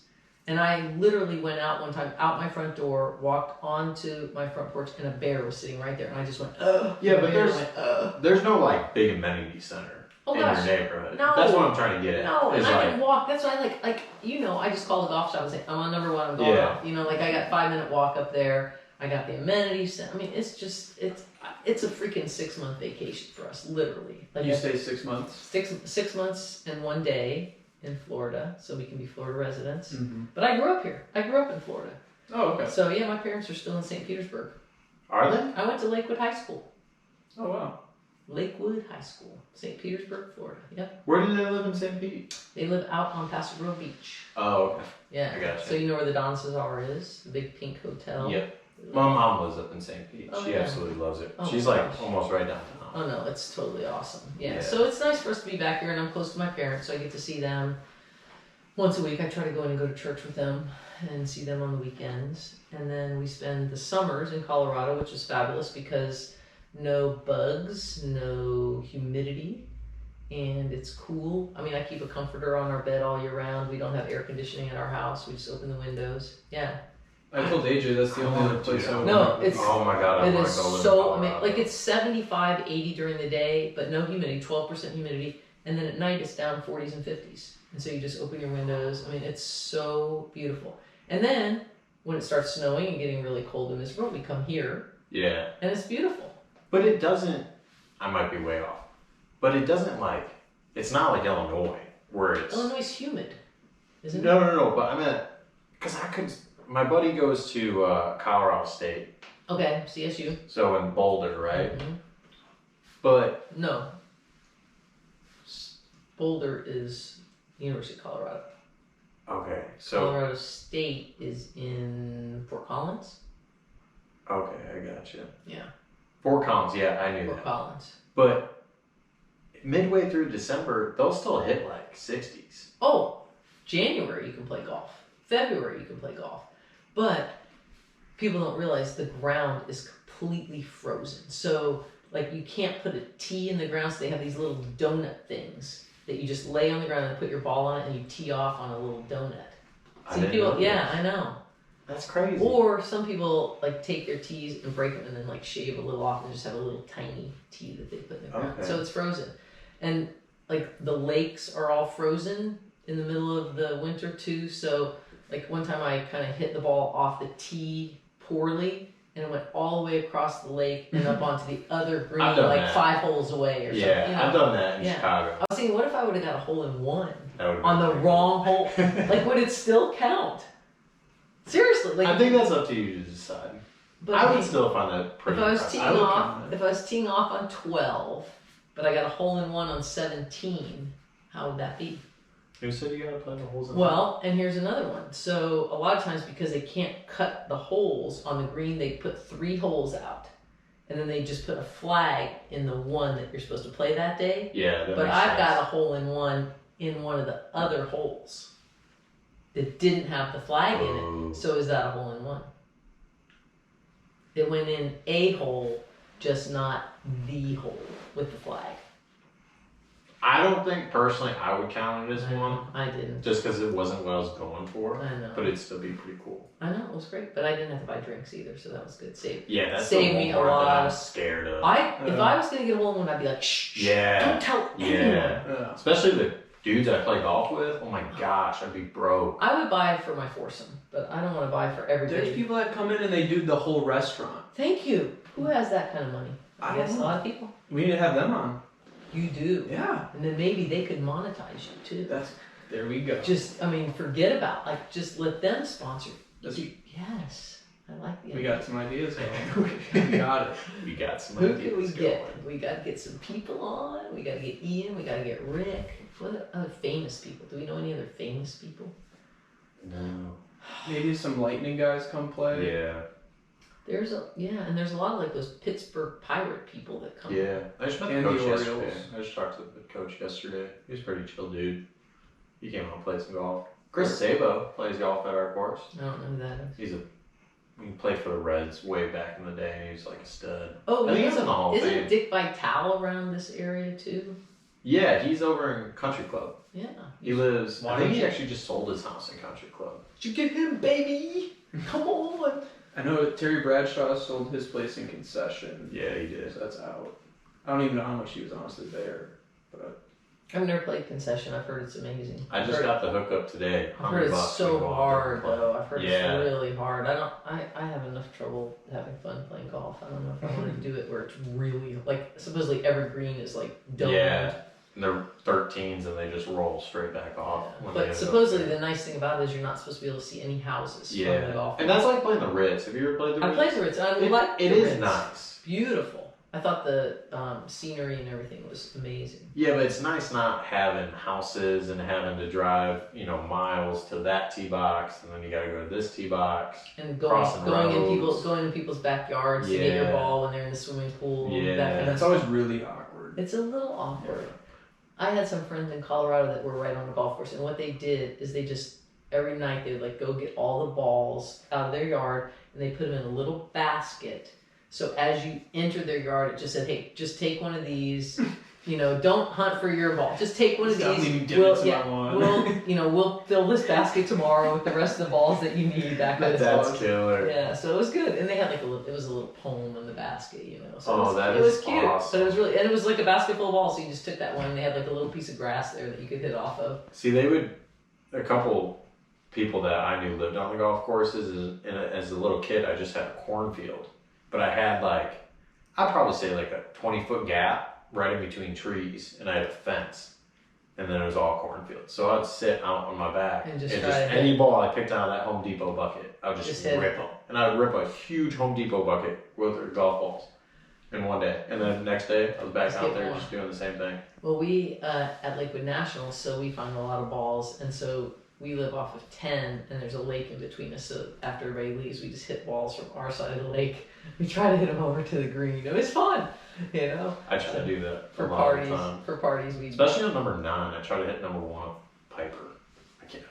B: And I literally went out one time, out my front door, walked onto my front porch, and a bear was sitting right there. And I just went, ugh.
C: Yeah, but
B: Ugh.
C: there's no like big amenity center
B: Oh,
C: in
B: gosh.
C: your neighborhood.
B: No.
C: That's what I'm trying to get at.
B: No, and
C: is
B: I
C: like,
B: can walk. That's why I like, I just call the golf shop and say, I'm on number 1, I'm going
C: Yeah.
B: off. You know, like I got 5-minute walk up there. I got the amenities center. I mean, it's a freaking 6-month vacation for us, literally. Like
A: You stay 6 months?
B: 6 months and 1 day in Florida, so we can be Florida residents.
A: Mm-hmm.
B: But I grew up here. I grew up in Florida.
A: Oh, okay.
B: So yeah, my parents are still in St. Petersburg.
C: Are they?
B: I went to Lakewood High School.
A: Oh, wow.
B: Lakewood High School, St. Petersburg, Florida. Yep.
C: Where do they live in St. Pete?
B: They live out on Paso Grove Beach.
C: Oh, okay.
B: Yeah.
C: I gotcha.
B: So you know where the Don Cesar is, the big pink hotel.
C: Yep. My mom lives up in St. Pete.
B: Oh,
C: She
B: yeah.
C: absolutely loves it.
B: Oh,
C: She's
B: my
C: like
B: gosh.
C: almost right downtown.
B: Oh no, it's totally awesome. Yeah.
C: Yeah.
B: So it's nice for us to be back here, and I'm close to my parents, so I get to see them. Once a week, I try to go in and go to church with them and see them on the weekends. And then we spend the summers in Colorado, which is fabulous because no bugs, no humidity, and it's cool. I mean, I keep a comforter on our bed all year round. We don't have air conditioning at our house. We just open the windows. Yeah.
A: I told AJ that's the only other place I would
B: No,
A: want to
B: it's-
A: go.
C: Oh my god, I
B: It
C: want
B: is
C: to go live in
B: so
C: Colorado.
B: amazing. Like it's 75, 80 during the day, but no humidity, 12% humidity. And then at night it's down 40s and 50s. And so you just open your windows. I mean, it's so beautiful. And then when it starts snowing and getting really cold and miserable, we come here
C: Yeah.
B: and it's beautiful.
C: But it doesn't, I might be way off, but it doesn't like, it's not like Illinois where it's.
B: Illinois is humid, isn't it?
C: No, but I meant, because my buddy goes to Colorado State,
B: Okay, CSU.
C: so in Boulder, right?
B: Mhm.
C: But,
B: No. Boulder is University of Colorado.
C: okay, so,
B: Colorado State is in Fort Collins.
C: okay, I gotcha.
B: Yeah,
C: Fort Collins, yeah, I knew
B: Fort
C: that.
B: Collins.
C: But midway through December, they'll still hit like 60s.
B: Oh, January you can play golf. February you can play golf. But people don't realize the ground is completely frozen. So like you can't put a tee in the ground, so they have these little donut things that you just lay on the ground and put your ball on it and you tee off on a little donut.
C: I
B: See
C: didn't
B: people,
C: know
B: yeah,
C: this.
B: I know.
C: That's crazy.
B: Or some people like take their tees and break them and then like shave a little off and just have a little tiny tee that they put in the ground.
C: Okay.
B: So it's frozen. And like the lakes are all frozen in the middle of the winter too. So like one time I kind of hit the ball off the tee poorly and it went all the way across the lake and up onto the other green
C: I've done
B: like
C: that.
B: 5 holes away or
C: yeah,
B: something. You know?
C: I've done that in
B: Yeah.
C: Chicago.
B: I was thinking, what if I would have got a hole in one
C: That would've
B: on
C: been
B: the
C: pretty
B: wrong hole? Like would it still count? Seriously, like
C: I think that's up to you to decide.
B: but
C: I would
B: if
C: still find that pretty
B: I was
C: impressive.
B: teeing
A: I would
B: off,
A: count it.
B: if I was teeing off on 12, but I got a hole in one on 17, how would that be?
C: Who said you gotta play the holes in
B: Well, and here's another one. So a lot of times because they can't cut the holes on the green, they put 3 holes out. And then they just put a flag in the one that you're supposed to play that day.
C: Yeah, that
B: But
C: makes
B: I've
C: sense.
B: got a hole in one of the other holes that didn't have the flag in
C: Oh.
B: it. So is that a hole in one? It went in a hole, just not the hole with the flag.
C: I don't think personally I would count it as one,
B: I didn't.
C: just because it wasn't what I was going for.
B: I know.
C: But it'd still be pretty cool.
B: I know, it was great. But I didn't have to buy drinks either, so that was good.
C: Yeah, that's
B: Saved
C: the
B: me
C: one
B: a
C: part that
B: lot
C: I'm
B: of-
C: scared of.
B: If I was going to get a hole in one, I'd be like, shh,
C: Yeah.
B: don't tell
C: Yeah.
B: anyone.
A: Yeah.
C: Especially the dudes I play golf with. Oh my gosh, I'd be broke.
B: I would buy it for my foursome, but I don't want to buy for everybody.
A: There's people that come in and they do the whole restaurant.
B: Thank you. Who has that kind of money?
A: I
B: guess
A: don't
B: a
A: know.
B: lot of people.
A: We need to have them on.
B: You do.
A: Yeah.
B: And then maybe they could monetize you too.
A: There we go.
B: Just, I mean, forget about, like, just let them sponsor.
A: That's-
B: Yes. I like the
A: we
B: idea.
A: got some ideas going. We got it.
C: We got some
B: Who
C: ideas
B: can we
C: going.
B: get? We got to get some people on. We got to get Ian. We got to get Rick. What other famous people? Do we know any other famous people?
C: No.
A: Maybe some lightning guys come play.
C: Yeah.
B: And there's a lot of like those Pittsburgh Pirate people that come.
C: Yeah. I just met the
A: And
C: coach
A: the Orioles.
C: yesterday. I just talked to the coach yesterday. He was a pretty chill dude. He came out and played some golf. Chris Sabo plays golf at our course.
B: I don't know who that is.
C: He played for the Reds way back in the day, and he was like a stud.
B: Oh,
C: I think
B: yeah.
C: he's in the Hall of
B: Isn't
C: Fame.
B: Dick Vitale around this area too?
C: Yeah, he's over in Country Club.
B: Yeah.
C: He lives.
B: Why
C: I think
B: don't
C: he
B: you-
C: actually just sold his house in Country Club.
B: Did you get him, baby? Come on.
A: I know Terry Bradshaw sold his place in concession.
C: Yeah, he did.
A: So that's out. I don't even know how much he was honestly there. But
B: I've never played concession. I've heard it's amazing.
C: I just got the hookup today.
B: I've heard it's
C: $100
B: so
C: to go out there
B: hard
C: and play.
B: though. I've heard
C: Yeah.
B: it's really hard. I have enough trouble having fun playing golf. I don't know if I want to do it where it's really like supposedly every green is like domed.
C: Yeah. And they're 13s and they just roll straight back off. when they
B: But
C: end up
B: supposedly
C: there.
B: the nice thing about it is you're not supposed to be able to see any houses from the
C: Yeah.
B: golf.
C: And that's like playing the Ritz. Have you ever played the
B: I
C: Ritz?
B: played the Ritz. I like
C: It
B: the
C: is
B: Ritz.
C: nice.
B: Beautiful. I thought the scenery and everything was amazing.
C: Yeah, but it's nice not having houses and having to drive, miles to that tee box, and then you gotta go to this tee box.
B: And
C: Crossing
B: going
C: roads.
B: in people's backyards to get your
C: Yeah.
B: ball when they're in the swimming pool.
C: Yeah.
B: That kind
A: and
B: of
A: that's always really awkward.
B: It's a little awkward. I had some friends in Colorado that were right on the golf course, and what they did is they just every night they would like go get all the balls out of their yard, and they put them in a little basket. So as you entered their yard, it just said, "Hey, just take one of these. Don't hunt for your ball. Just take one of these. We'll fill this basket tomorrow with the rest of the balls that you need."
C: That's killer.
B: Yeah, so it was good, and they had it was a little poem in the basket, So
C: that
B: it was
C: is
B: cute,
C: awesome.
B: but it was really, and it was like a basket full of balls. So you just took that one, and they had like a little piece of grass there that you could hit off of.
C: See, a couple people that I knew lived on the golf courses, and as a little kid, I just had a cornfield, but I had I'd probably say like a 20-foot gap right in between trees, and I had a fence, and then it was all cornfield. So I'd sit out on my back
B: and just
C: any ball I picked out of that Home Depot bucket, I would just rip them. And I would rip a huge Home Depot bucket with golf balls in one day, and then the next day I was back out there just doing the same thing.
B: Well, we at Lakewood National, so we find a lot of balls, and so we live off of 10, and there's a lake in between us. So after everybody leaves, we just hit balls from our side of the lake. We try to hit them over to the green. It was fun,
C: I try to do that
B: for
C: a lot
B: parties.
C: of the time.
B: For parties,
C: especially on number 9. I try to hit number 1 Piper.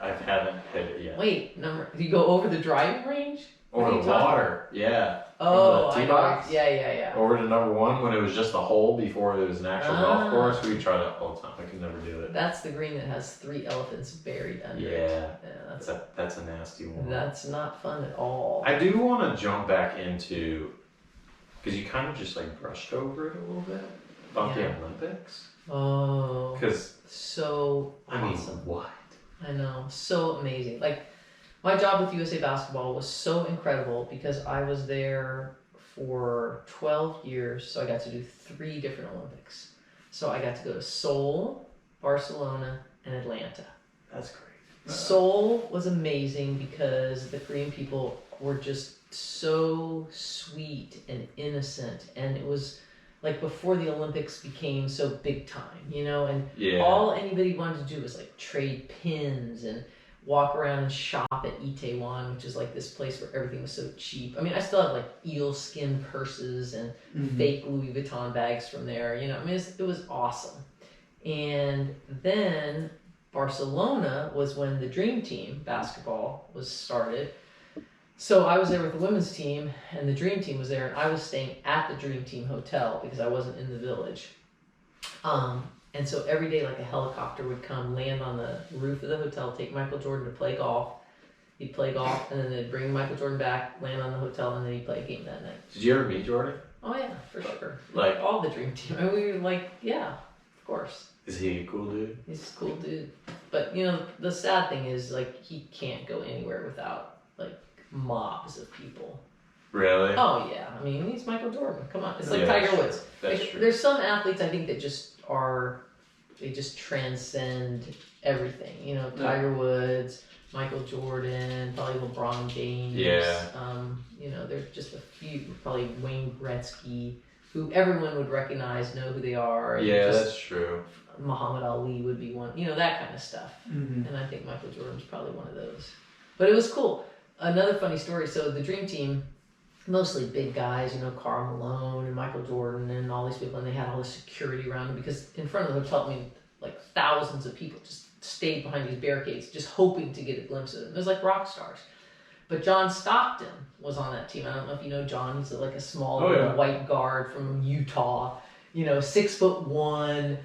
C: I haven't hit it yet.
B: Wait, do you go over the driving range?
C: Over the water, yeah.
B: Oh,
C: the tee box.
B: Yeah.
C: Over to number 1 when it was just a hole before it was an actual golf course. We try that all the time. I could never do it.
B: That's the green that has 3 elephants buried under
C: it.
B: Yeah,
C: that's a nasty one.
B: That's not fun at all.
C: I do want to jump back into, because you kind of just brushed over it a little bit about the Olympics.
B: Oh.
C: Because
B: so
C: I mean,
B: awesome.
C: what?
B: I know, so amazing. My job with USA Basketball was so incredible because I was there for 12 years, so I got to do 3 different Olympics. So I got to go to Seoul, Barcelona, and Atlanta.
C: That's great.
B: Seoul was amazing because the Korean people were just so sweet and innocent, and it was before the Olympics became so big time, and all anybody wanted to do was trade pins and walk around and shop at Itaewon, which is this place where everything was so cheap. I mean, I still have eel skin purses and fake Louis Vuitton bags from there, it was awesome. And then Barcelona was when the Dream Team basketball was started. So I was there with the women's team, and the Dream Team was there, and I was staying at the Dream Team hotel because I wasn't in the village. And so every day, a helicopter would come, land on the roof of the hotel, take Michael Jordan to play golf. He'd play golf, and then they'd bring Michael Jordan back, land on the hotel, and then he'd play a game that night.
C: Did you ever meet Jordan?
B: Oh yeah, for sure. All the Dream Team. I mean, we were yeah, of course.
C: Is he a cool dude?
B: He's a cool dude. But the sad thing is he can't go anywhere without mobs of people.
C: Really?
B: Oh yeah. I mean, he's Michael Jordan. Come on. It's Tiger Woods.
C: That's true.
B: There's some athletes I think that they just transcend everything. Tiger Woods, Michael Jordan, probably LeBron James.
C: Yeah.
B: There's just a few, probably Wayne Gretzky, who everyone would recognize, know who they are.
C: Yeah, that's true.
B: Muhammad Ali would be one, that kind of stuff.
A: Mm-hmm.
B: And I think Michael Jordan's probably one of those. But it was cool. Another funny story. So the Dream Team, mostly big guys, Karl Malone and Michael Jordan and all these people, and they had all the security around them because in front of the hotel, thousands of people just stayed behind these barricades, just hoping to get a glimpse of them. It was like rock stars. But John Stockton was on that team. I don't know if you know John. He's a small white guard from Utah. 6'1".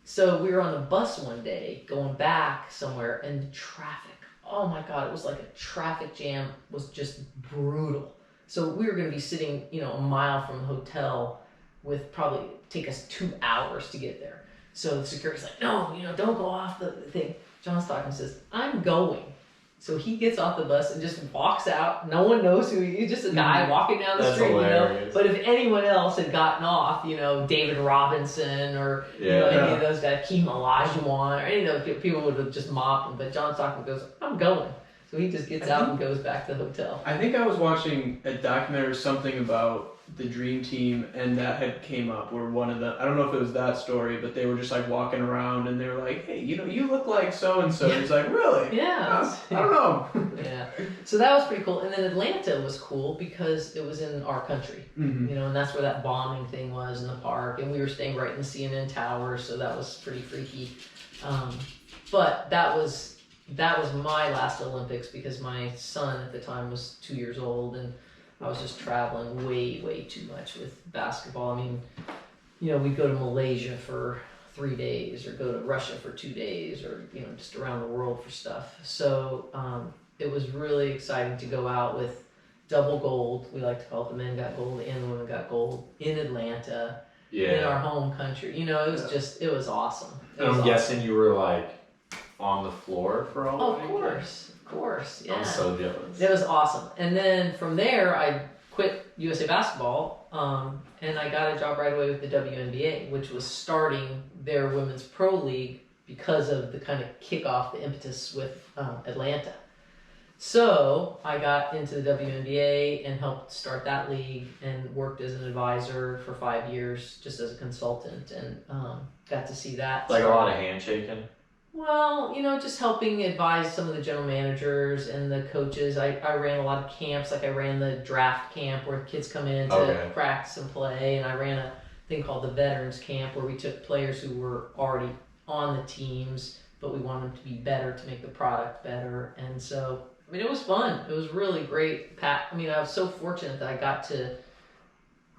B: So we were on the bus one day going back somewhere, and the traffic. Oh my God, it was like a traffic jam was just brutal. So we were going to be sitting, a mile from the hotel with probably take us 2 hours to get there. So the security's like, no, don't go off the thing. John Stockton says, I'm going. So he gets off the bus and just walks out. No one knows who he is. Just a guy walking down the street,
C: hilarious.
B: But if anyone else had gotten off, David Robinson or any of those guys, Keem Olajuwon, or any of those people would have just mopped him. But John Stockton goes, I'm going. So he just gets out and goes back to the hotel.
A: I think I was watching a documentary or something about the dream team, and that had came up where one of the, I don't know if it was that story, but they were just like walking around and they were like, hey, you look like so and so. He's like, really?
B: Yeah.
A: I don't know.
B: Yeah. So that was pretty cool. And then Atlanta was cool because it was in our country,
A: Mm-hmm.
B: and that's where that bombing thing was in the park, and we were staying right in the CNN tower, so that was pretty freaky. But that was my last Olympics because my son at the time was 2 years old, and I was just traveling way too much with basketball. I mean, we'd go to Malaysia for 3 days or go to Russia for 2 days or, just around the world for stuff. So it was really exciting to go out with double gold. We like to call it the men got gold and the women got gold in Atlanta, in our home country. It was just, it was awesome.
C: And I'm guessing you were like on the floor for all
B: of course, yeah.
C: I'm so jealous.
B: It was awesome. And then from there, I quit USA Basketball, and I got a job right away with the WNBA, which was starting their women's pro league because of the kind of kickoff, the impetus with Atlanta. So I got into the WNBA and helped start that league and worked as an advisor for 5 years, just as a consultant, and got to see that.
C: Like a lot of handshaking?
B: Well, just helping advise some of the general managers and the coaches. I ran a lot of camps, like I ran the draft camp where kids come in to practice and play, and I ran a thing called the veterans camp where we took players who were already on the teams, but we wanted them to be better to make the product better. And so, it was fun. It was really great. I was so fortunate that I got to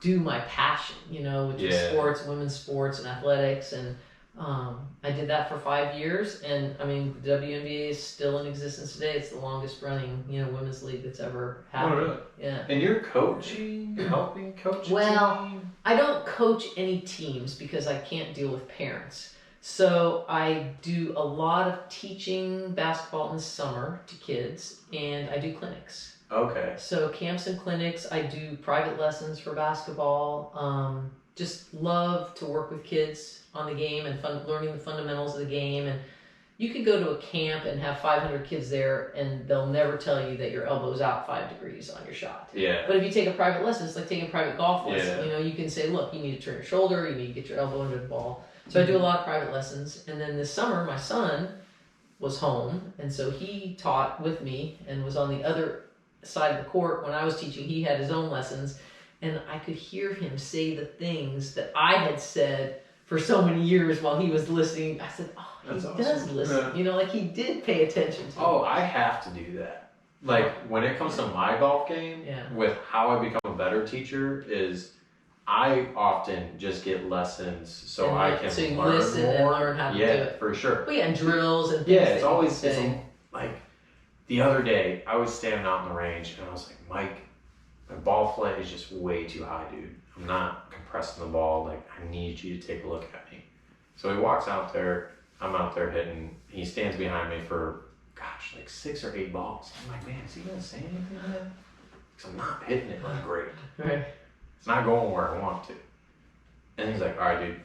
B: do my passion, which is sports, women's sports and athletics, and I did that for 5 years, and the WNBA is still in existence today. It's the longest running, women's league that's ever happened.
C: Oh, really?
B: Yeah.
C: And you're helping coach
B: Well,
C: a team?
B: I don't coach any teams because I can't deal with parents. So I do a lot of teaching basketball in the summer to kids, and I do clinics.
C: Okay.
B: So camps and clinics, I do private lessons for basketball. Just love to work with kids on the game and learning the fundamentals of the game. And you could go to a camp and have 500 kids there, and they'll never tell you that your elbow's out 5 degrees on your shot.
C: Yeah.
B: But if you take a private lesson, it's like taking a private golf lesson.
C: Yeah.
B: You can say, look, you need to turn your shoulder, you need to get your elbow under the ball. So I do a lot of private lessons. And then this summer, my son was home, and so he taught with me and was on the other side of the court when I was teaching. He had his own lessons, and I could hear him say the things that I had said for so many years while he was listening. I said, oh, he does listen.
A: Yeah.
B: Like he did pay attention to me.
C: I have to do that. Like when it comes to my golf game, with how I become a better teacher is I often just get lessons so I can
B: so you
C: learn
B: listen
C: more.
B: and learn how to do
C: Yeah,
B: it.
C: for sure.
B: Well, and drills and things.
C: Yeah, it's
B: that
C: always
B: you can say.
C: like the other day I was standing out in the range and I was like, Mike, my ball flight is just way too high, dude. I'm not compressing the ball. Like, I need you to take a look at me. So he walks out there. I'm out there hitting. He stands behind me for, like 6 or 8 balls. I'm like, man, is he going to say anything to that? Because I'm not hitting it like great.
B: Right.
C: It's not going where I want to. And he's like, all right, dude,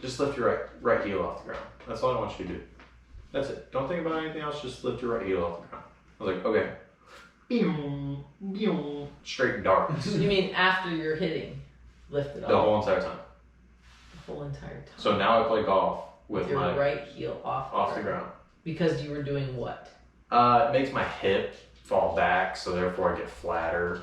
C: just lift your right heel off the ground. That's all I want you to do. That's it. Don't think about anything else. Just lift your right heel off the ground. I was like, okay. Straight darts.
B: You mean after you're hitting, lift it up?
C: The whole entire time.
B: The whole entire time.
C: So now I play golf with
B: your
C: my
B: right heel off
C: the ground.
B: Because you were doing what?
C: It makes my hip fall back, so therefore I get flatter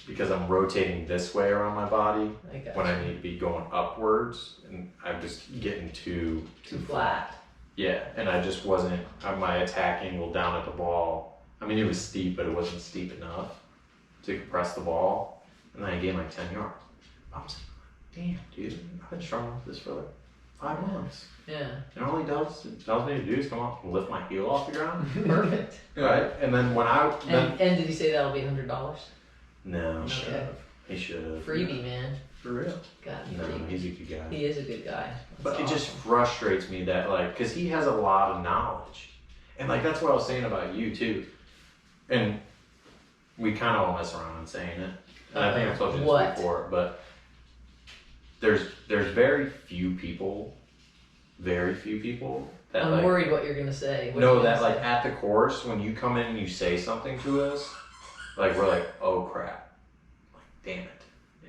C: because I'm rotating this way around my body when I need to be going upwards, and I'm just getting too
B: flat.
C: Yeah, and I just wasn't. My attack angle down at the ball. I mean, it was steep, but it wasn't steep enough to compress the ball, and then I gained like 10 yards. I was like, damn, dude, I've been struggling with this for like 5 months.
B: Yeah.
C: And all he tells me to do is come up and lift my heel off the ground.
B: Perfect.
C: Right? And then when I...
B: And did he say that'll be $100?
C: No.
B: Okay.
C: He should have.
B: Freebie, man.
A: For real.
B: God,
C: No, he's a good guy.
B: He is a good guy.
C: But it just frustrates me that, like, because he has a lot of knowledge. And, like, that's what I was saying about you, too. And we kind of all mess around in saying it. And I think I've told you this before, but there's very few people that
B: I'm
C: like,
B: worried what you're gonna say.
C: Like at the course, when you come in and you say something to us, like we're like, oh crap, like damn it,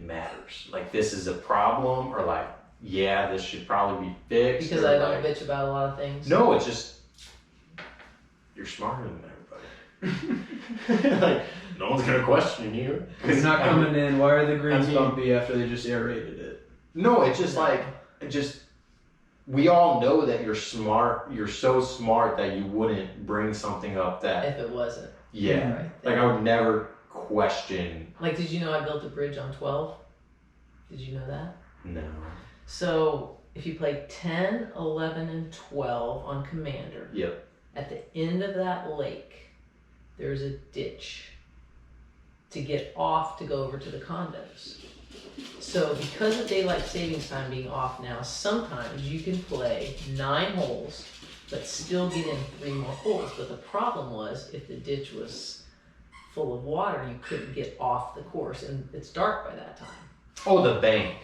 C: matters. Like, this is a problem, or like, yeah, this should probably be fixed.
B: Because
C: or
B: I don't
C: like,
B: bitch about a lot of things.
C: No, it's just you're smarter than everybody. Like, no one's gonna question you.
A: It's not coming in. Why are the greens bumpy after they just aerated it?
C: No, it's just like we all know that you're smart. You're so smart that you wouldn't bring something up that
B: If it wasn't.
C: yeah.
B: Right.
C: Like, I would never question.
B: Like, did you know I built a bridge on 12? Did you know that?
C: No.
B: So if you play 10, 11, and 12 on Commander,
C: Yep.
B: at the end of that lake, there's a ditch to get off to go over to the condos. So because of daylight savings time being off now, sometimes you can play 9 holes, but still get in 3 more holes. But the problem was, if the ditch was full of water, you couldn't get off the course, and it's dark by that time.
C: Oh, the bank.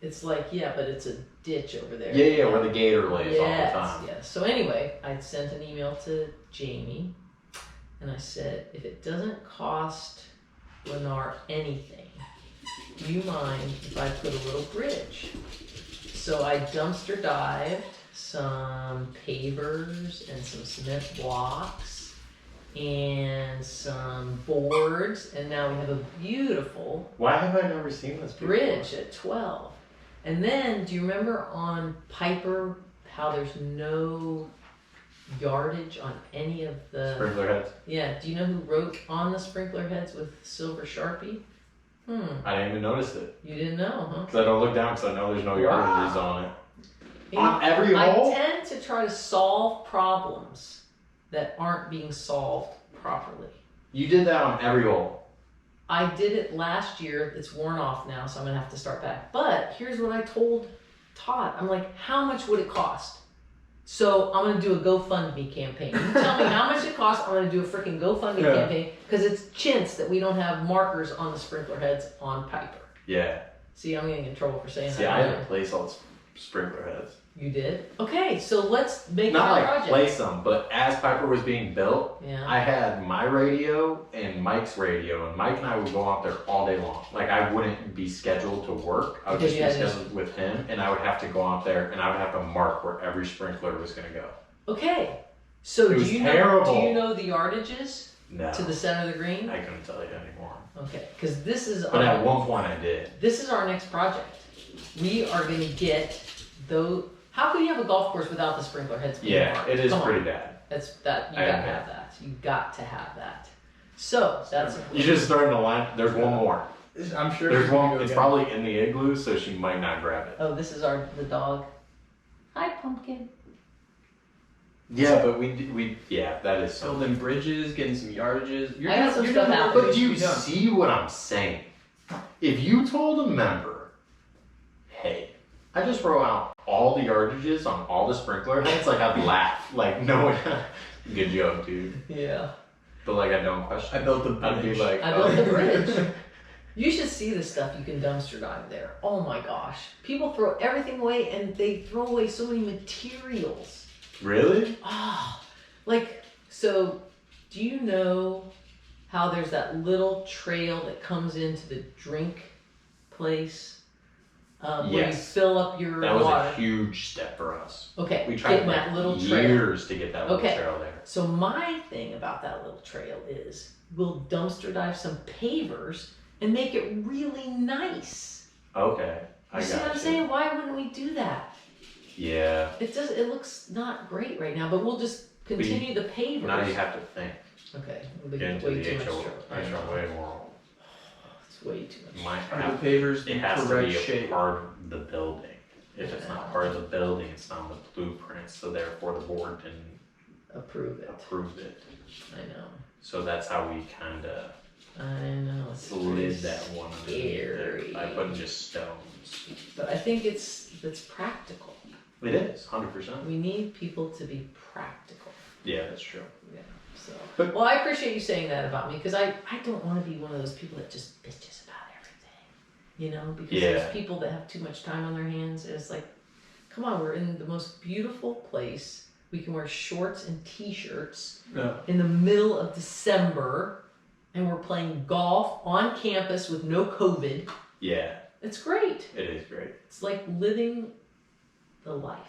B: It's like, yeah, but it's a ditch over there.
C: Yeah, where the gator lays all the
B: Yes,
C: time.
B: yes. So anyway, I sent an email to Jamie, and I said, if it doesn't cost Lennar anything, do you mind if I put a little bridge? So I dumpster dived some pavers and some cement blocks and some boards, and now we have a beautiful
C: Why have I never seen this before?
B: bridge at 12. And then, do you remember on Piper how there's no yardage on any of the...
C: Sprinkler heads.
B: Yeah, do you know who wrote on the sprinkler heads with silver Sharpie?
C: I didn't even notice it.
B: You didn't know, huh?
C: Because I don't look down because I know there's no yardages on it.
B: And
C: On every hole?
B: I tend to try to solve problems that aren't being solved properly.
C: You did that on every hole.
B: I did it last year. It's worn off now, so I'm going to have to start back. But here's what I told Todd. I'm like, how much would it cost? So I'm going to do a GoFundMe campaign. You tell me how much it costs. I'm going to do a freaking GoFundMe campaign because it's chintz that we don't have markers on the sprinkler heads on Piper.
C: Yeah.
B: See, I'm getting in trouble for saying that.
C: See, I had to place all the sprinkler heads.
B: You did? Okay, so let's make
C: Not
B: that
C: like
B: project.
C: place them, but as Piper was being built,
B: Yeah.
C: I had my radio and Mike's radio, and Mike and I would go out there all day long. Like, I wouldn't be scheduled to work. I would
B: Because
C: just
B: you
C: be
B: had
C: scheduled with him, and I would have to go out there, and I would have to mark where every sprinkler was going to go.
B: Okay, so
C: It
B: do
C: was
B: you know
C: terrible.
B: the yardages
C: No.
B: to the center of the green?
C: I couldn't tell you anymore.
B: Okay, because this is
C: But at one point I did.
B: this is our next project. We are going to get those. How can you have a golf course without the sprinkler heads being
C: Yeah,
B: marked?
C: it is
B: Come on.
C: pretty bad.
B: That's that. You
C: I
B: gotta
C: admit.
B: have that. You got to have that. So that's
C: You just starting to line. There's one more.
A: I'm sure
C: There's
A: she's
C: one.
A: gonna go
C: It's
A: again.
C: probably in the igloo, so she might not grab it.
B: Oh, this is the dog. Hi, pumpkin.
C: Yeah, but yeah, that is something.
A: Building bridges, getting some yardages.
B: I got some
A: you're
B: stuff
A: doing
B: out
A: what
C: But do you
A: needs to be done.
C: see what I'm saying? If you told a member, hey, I just wrote out all the yardages on all the sprinkler heads, like, I'd laugh. Like, no, good joke, dude.
B: Yeah.
C: But like, I don't question.
A: I built the
C: I'd be
A: bridge.
C: like,
B: I built the bridge. You should see the stuff you can dumpster dive there. Oh my gosh. People throw everything away and they throw away so many materials.
C: Really?
B: Ah, like, so do you know how there's that little trail that comes into the drink place? Where you
C: Yes.
B: fill up your
C: That was
B: water.
C: a huge step for us.
B: Okay,
C: We tried
B: getting
C: like
B: that little trail.
C: years to get that little
B: Okay.
C: trail there.
B: So my thing about that little trail is we'll dumpster dive some pavers and make it really nice.
C: Okay, I
B: You see
C: got
B: what I'm
C: you.
B: saying? Why wouldn't we do that?
C: Yeah.
B: It looks not great right now, but we'll just continue the pavers.
C: Now you have to think.
B: Okay, we'll
C: Get into
B: way
C: the
B: too much
C: HO,
B: trouble. I know.
C: way more.
B: It's way too much.
C: Might
A: Are
C: have,
A: the pavers
C: it
A: the
C: has to
A: correct
C: be a
A: shape?
C: part of the building. If it's not part of the building, it's not on the blueprint, so therefore the board didn't
B: Approve it.
C: approve it.
B: I know.
C: So that's how we kind of
B: I know. It's
C: slid
B: very
C: that one underneath there
B: scary.
C: by putting just stones.
B: But I think it's practical.
C: It is, 100%.
B: We need people to be practical.
C: Yeah, that's true.
B: Yeah. So.
C: But-
B: Well, I appreciate you saying that about me because I don't want to be one of those people that just bitches about everything. You know, because
C: Yeah.
B: there's people that have too much time on their hands. And it's like, come on, we're in the most beautiful place. We can wear shorts and t-shirts
A: No.
B: in the middle of December, and we're playing golf on campus with no COVID.
C: Yeah.
B: It's great.
C: It is great.
B: It's like living the life.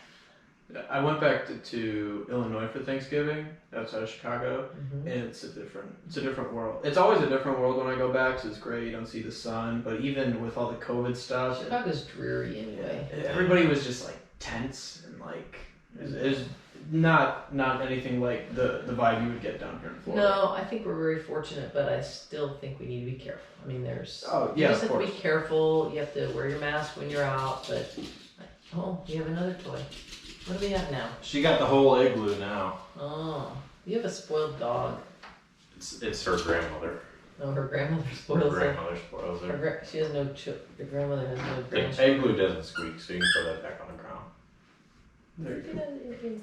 A: I went back to Illinois for Thanksgiving outside of Chicago,
B: Mm-hmm.
A: and it's a different world. It's always a different world when I go back, so it's great. You don't see the sun, but even with all the COVID stuff,
B: Chicago's dreary anyway.
A: everybody was just like tense and like it was not anything like the vibe you would get down here in Florida.
B: No, I think we're very fortunate, but I still think we need to be careful. I mean, you
A: Yeah,
B: just
A: of
B: have to
A: course.
B: be careful. You have to wear your mask when you're out. But we have another toy. What do we have now?
C: She got the whole igloo now.
B: Oh, you have a spoiled dog.
C: It's her grandmother.
B: No, her grandmother
C: Her
B: spoils her.
C: grandmother spoils her.
B: She has no Your grandmother has no
C: The
B: grandchildren.
C: igloo doesn't squeak, so you can throw that back on the ground.
A: There you go.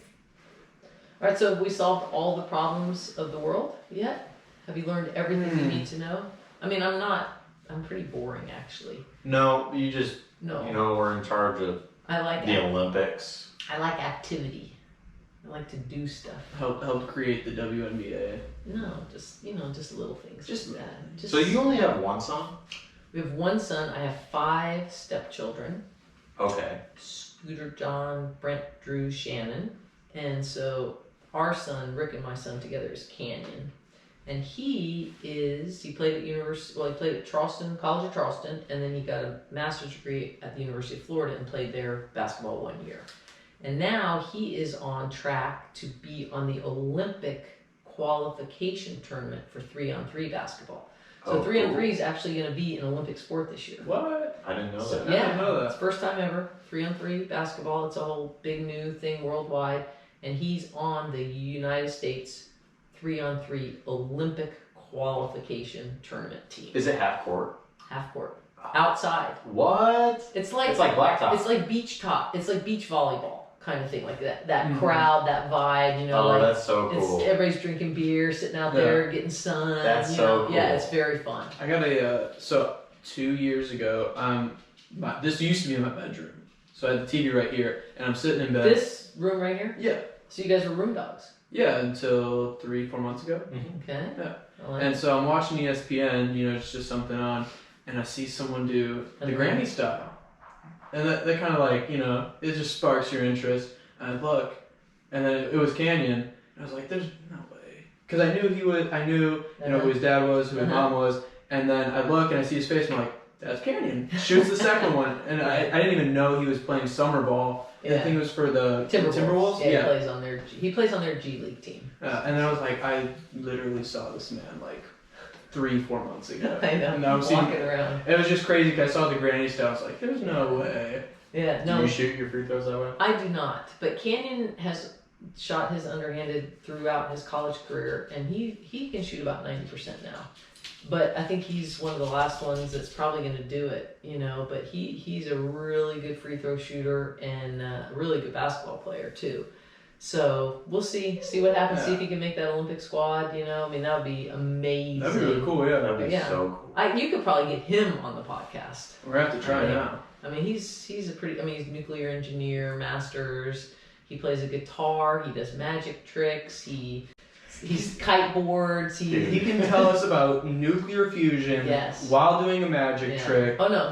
B: All right, so have we solved all the problems of the world yet? Have you learned everything you need to know? I mean, I'm pretty boring actually.
C: No, you just,
B: No,
C: we're in charge of
B: I like
C: the Olympics.
B: I like activity. I like to do stuff.
A: Helped create the WNBA.
B: No, just little things.
A: Just
B: like that. Just
C: So you only have one son?
B: We have one son. I have 5 stepchildren.
C: Okay.
B: Scooter, John, Brent, Drew, Shannon, and so our son, Rick, and my son together is Canyon, and he played at he played at Charleston, College of Charleston, and then he got a master's degree at the University of Florida and played there basketball 1 year. And now he is on track to be on the Olympic qualification tournament for 3-on-3 basketball. So 3-on-3 is actually going to be an Olympic sport this year.
A: What?
C: I didn't know
B: So,
C: that.
A: I didn't know that.
B: It's first time ever. 3-on-3 basketball. It's a whole big new thing worldwide. And he's on the United States 3-on-3 Olympic qualification tournament team.
C: Is it half court?
B: Half court. Outside.
C: What?
B: It's like
C: blacktop.
B: It's like beach top. It's like beach volleyball kind of thing, like that crowd, that vibe,
C: Oh,
B: like
C: that's so cool.
B: everybody's drinking beer, sitting out there, getting sun.
C: That's so cool.
B: Yeah, it's very fun.
A: I got so 2 years ago, this used to be in my bedroom. So I had the TV right here, and I'm sitting in bed.
B: This room right here?
A: Yeah.
B: So you guys were room dogs?
A: Yeah, until 3-4 months ago.
B: Okay.
A: Yeah.
B: I like
A: And so I'm watching ESPN, it's just something on, and I see someone do the granny style. And that kind of like, it just sparks your interest. And I look, and then it was Canyon, and I was like, there's no way. Because I knew who his dad was, who his mom was, and then I look and I see his face, and I'm like, that's Canyon. Shoots the second one, and I didn't even know he was playing summer ball. And I think it was for the Timberwolves.
B: Yeah, he plays on their G League team.
A: And then I was like, I literally saw this man like 3-4 months ago.
B: I know.
A: And I was
B: walking around.
A: It was just crazy because I saw the granny style. I was like, there's no way.
B: Yeah,
C: Do
B: no.
C: you shoot your free throws that way?
B: I do not. But Canyon has shot his underhanded throughout his college career, and he can shoot about 90% now. But I think he's one of the last ones that's probably going to do it, But he's a really good free throw shooter and a really good basketball player too. So we'll see what happens. See if he can make that Olympic squad. I mean, that would be amazing.
A: That'd be really cool. Yeah,
C: That'd be so cool.
B: You could probably get him on the podcast.
A: we're gonna have to try now.
B: I mean, he's he's a nuclear engineer, masters. He plays a guitar. He does magic tricks. He's kiteboards.
A: He can tell us about nuclear fusion
B: Yes.
A: while doing a magic trick.
B: Oh no,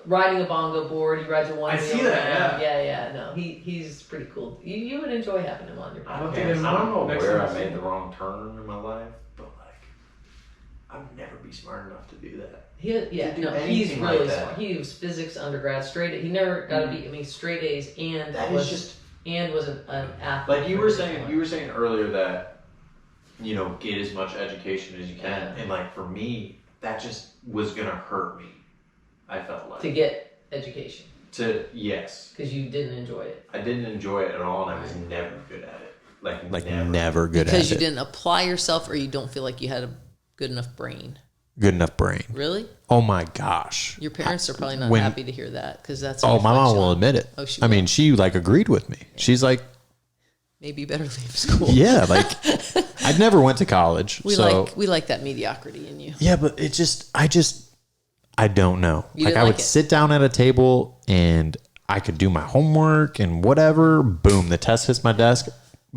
B: riding a bongo board. He rides a one.
A: I see that,
B: Yeah. No, he's pretty cool. You would enjoy having him on your
A: I don't
B: podcast.
A: think
C: I don't know
A: Next
C: where
A: time
C: I
A: I see
C: made
A: him.
C: the wrong turn in my life, but I'd never be smart enough to do that.
B: He's
C: anything
B: really
C: like that.
B: smart. He was physics undergrad, straight. He never got a B. I mean, straight A's, and
C: That
B: was
C: is just
B: an athlete.
C: like you were saying earlier that get as much education as you can,
B: Yeah.
C: and like for me, that just was gonna hurt me. I felt like
B: to get education
C: yes,
B: because you didn't enjoy it.
C: I didn't enjoy it at all, and I was never good at it. Like
D: never good at
B: Because you
D: it.
B: didn't apply yourself, or you don't feel like you had a good enough brain.
D: Good enough brain.
B: Really?
D: Oh my gosh.
B: Your parents are probably not
D: When-
B: happy to hear that because that's. a
D: Oh, my mom
B: reflection
D: will
B: on-
D: admit it.
B: Oh, she
D: I
B: will.
D: mean, she agreed with me. She's like,
B: Maybe you better leave school.
D: yeah, I never went to college.
B: We
D: so
B: like that mediocrity in you.
D: yeah, but I don't know.
B: You
D: Like
B: didn't
D: I would
B: like it.
D: sit down at a table and I could do my homework and whatever. Boom, the test hits my desk,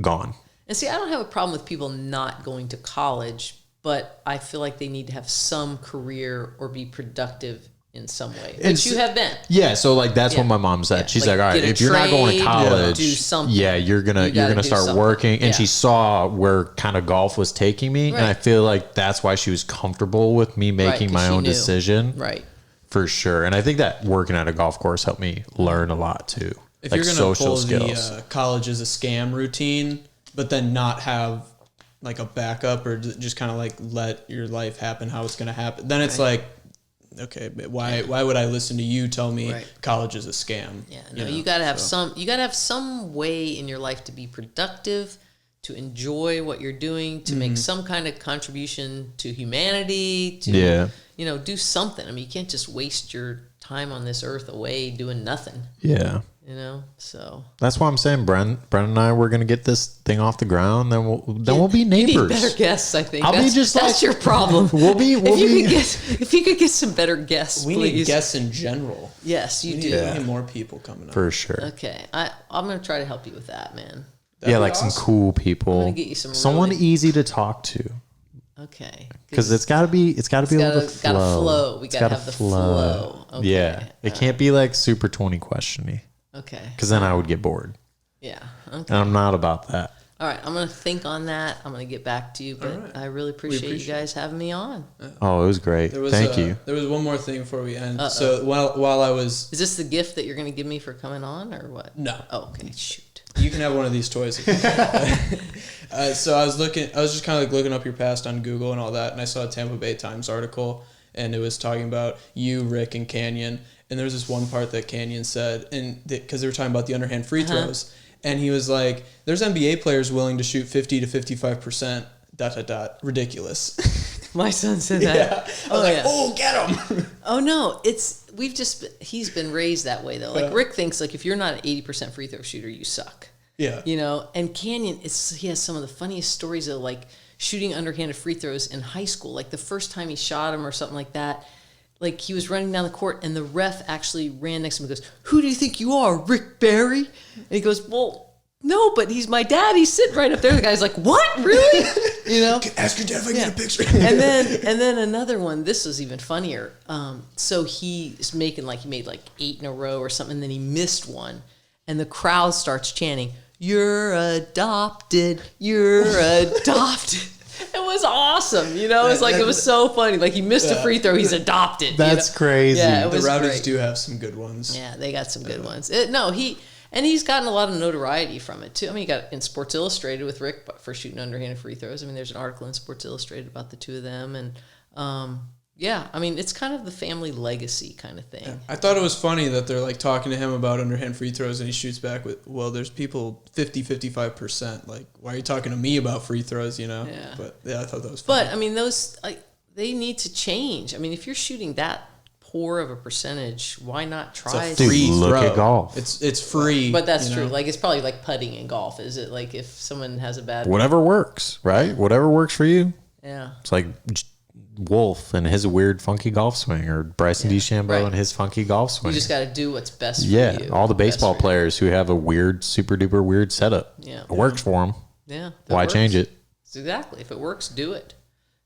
D: gone.
B: And see, I don't have a problem with people not going to college, but I feel like they need to have some career or be productive in some way,
D: It's-
B: which you have been.
D: Yeah, so like that's
B: Yeah.
D: what my mom said.
B: Yeah,
D: She's
B: like,
D: like, all right,
B: get a
D: if you're not going to
B: trade,
D: college,
B: do something.
D: yeah, you're
B: You
D: gonna
B: gotta do
D: start
B: something.
D: working. And
B: Yeah.
D: she saw where kind of golf was taking me, and I
B: Right.
D: feel like that's why she was comfortable with me making
B: 'cause
D: my
B: she
D: own
B: knew.
D: decision,
B: Right.
D: for sure. And I think that working at a golf course helped me learn a lot too,
E: If
D: like
E: you're gonna
D: social
E: pull
D: skills.
E: the college as a scam routine, but then not have like a backup or just kind of like let your life happen how it's gonna happen, then it's like, okay, but why would I listen to you tell me
B: Right.
E: college is a scam?
B: Yeah, no,
E: know,
B: you gotta have
E: so.
B: you gotta have some way in your life to be productive, to enjoy what you're doing, to make some kind of contribution to humanity, to
D: Yeah.
B: do something. I mean, you can't just waste your time on this earth away doing nothing.
D: Yeah.
B: So
D: That's why I'm saying Brennan and I, we're gonna get this thing off the ground. Then we'll be
B: you need
D: neighbors.
B: better guests, I think.
D: I'll be
B: that's,
D: just
B: that's
D: like-
B: your problem. If you could get some better guests,
E: We
B: please.
E: need guests in general.
B: Yes, you
E: We
B: do.
E: need, we need more people coming up.
D: for sure.
B: Okay, I'm gonna try to help you with that, man.
E: That'd
D: Yeah,
E: be
D: like
E: awesome.
D: some cool people.
B: I'm gonna get you some
D: someone
B: really-
D: easy to talk to.
B: Okay.
D: Because it's got to be able to
B: gotta
D: flow.
B: flow. We
D: It's
B: gotta
D: gotta
B: have the flow. Okay.
D: Yeah, it can't be like super 20 questiony.
B: Okay.
D: Because then I would get bored,
B: Yeah.
D: and
B: Okay.
D: I'm not about that.
B: All right. I'm gonna think on that. I'm gonna get back to you, but
E: right.
B: I really appreciate you
E: appreciate
B: guys having me on.
D: Oh, it was great. Thank you.
E: There was one more thing before we end.
B: Uh-oh.
E: So while I was
B: Is this the gift that you're gonna give me for coming on, or what?
E: no,
B: Oh, okay. Shoot.
E: you can have one of these toys. So I was just kind of like looking up your past on Google and all that, and I saw a Tampa Bay Times article, and it was talking about you, Rick, and Canyon. And there was this one part that Canyon said, and because they were talking about the underhand free throws, and he was like, "There's NBA players willing to shoot 50 to 55%." ... Ridiculous.
B: My son said that.
E: Yeah. I was like,
B: yeah.
E: "Oh, get him!"
B: Oh no, he's been raised that way though. Like
E: Yeah.
B: Rick thinks like if you're not an 80% free throw shooter, you suck.
E: Yeah.
B: And Canyon, he has some of the funniest stories of like shooting underhanded free throws in high school. Like the first time he shot him or something like that, like he was running down the court and the ref actually ran next to him and goes, "Who do you think you are, Rick Barry?" And he goes, "Well, no, but he's my dad. He's sitting right up there." The guy's like, "What? Really?"
E: Ask your dad if I can get a picture.
B: and then another one. This was even funnier. So he's making he made like 8 in a row or something. And then he missed one, and the crowd starts chanting, "You're adopted. You're adopted." It was awesome. It was so funny. Like he missed a free throw. He's adopted.
D: That's crazy.
B: Yeah, it
E: The
B: was
E: Rowdies
B: great.
E: do have some good ones.
B: Yeah, they got some good ones. He's gotten a lot of notoriety from it too. I mean, he got in Sports Illustrated with Rick for shooting underhanded free throws. I mean, there's an article in Sports Illustrated about the two of them, and I mean, it's kind of the family legacy kind of thing.
E: I thought it was funny that they're like talking to him about underhand free throws and he shoots back with, "Well, there's people 55%. Like, why are you talking to me about free throws,
B: Yeah.
E: But yeah, I thought that was funny.
B: But I mean, those they need to change. I mean, if you're shooting that poor of a percentage, why not try?
E: It's a free
D: Dude, look
E: throw.
D: at golf.
E: It's free.
B: But that's
E: you
B: true.
E: know?
B: Like it's probably like putting in golf. Is it like if someone has a bad
D: Whatever works, right? Whatever works for you.
B: Yeah.
D: It's like Wolf and his weird funky golf swing, or Bryson DeChambeau
B: right.
D: and his funky golf swing.
B: You just got to do what's best for
D: yeah,
B: you.
D: all the
B: Best
D: baseball
B: for you.
D: players who have a weird, super duper weird setup.
B: Yeah.
D: It works for them.
B: Yeah. if it
D: Why
B: works.
D: change it?
B: Exactly. If it works, do it.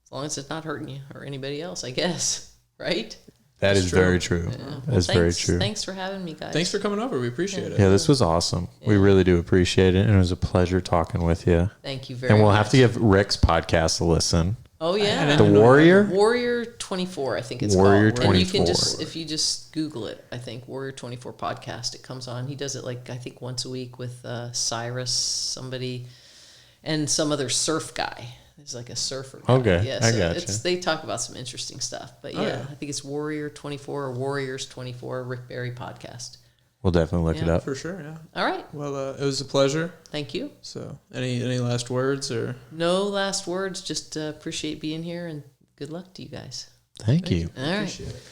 B: As long as it's not hurting you or anybody else, I guess. Right?
D: That is
E: true.
D: very true.
B: Well,
D: That's very
B: thanks-
D: true.
B: Thanks for having me, guys.
E: Thanks for coming over. We appreciate it.
D: Yeah, this was awesome. We really do appreciate it, and it was a pleasure talking with you.
B: Thank you very
D: And
B: much.
D: we'll have to give Rick's podcast a listen.
B: Oh, yeah.
E: didn't
D: The
E: know
D: Warrior.
B: Warrior 24, I think it's
D: Warrior
B: called. And you can
D: 24.
B: if you just Google it, I think Warrior 24 podcast, it comes on. He does it like I think once a week with Cyrus, somebody, and some other surf guy. He's like a surfer guy.
D: Okay,
B: yeah,
D: I
B: so
D: gotcha.
B: they talk about some interesting stuff. But yeah,
E: yeah.
B: I think it's Warrior 24 or Warriors 24 Rick Barry podcast.
D: We'll definitely look it
B: Yeah.
D: up.
E: For sure, yeah.
B: All right,
E: Well, it was a pleasure.
B: thank you.
E: So, any last words or?
B: No last words. Just appreciate being here and good luck to you guys.
D: Thank you.
B: All right.
E: Appreciate it.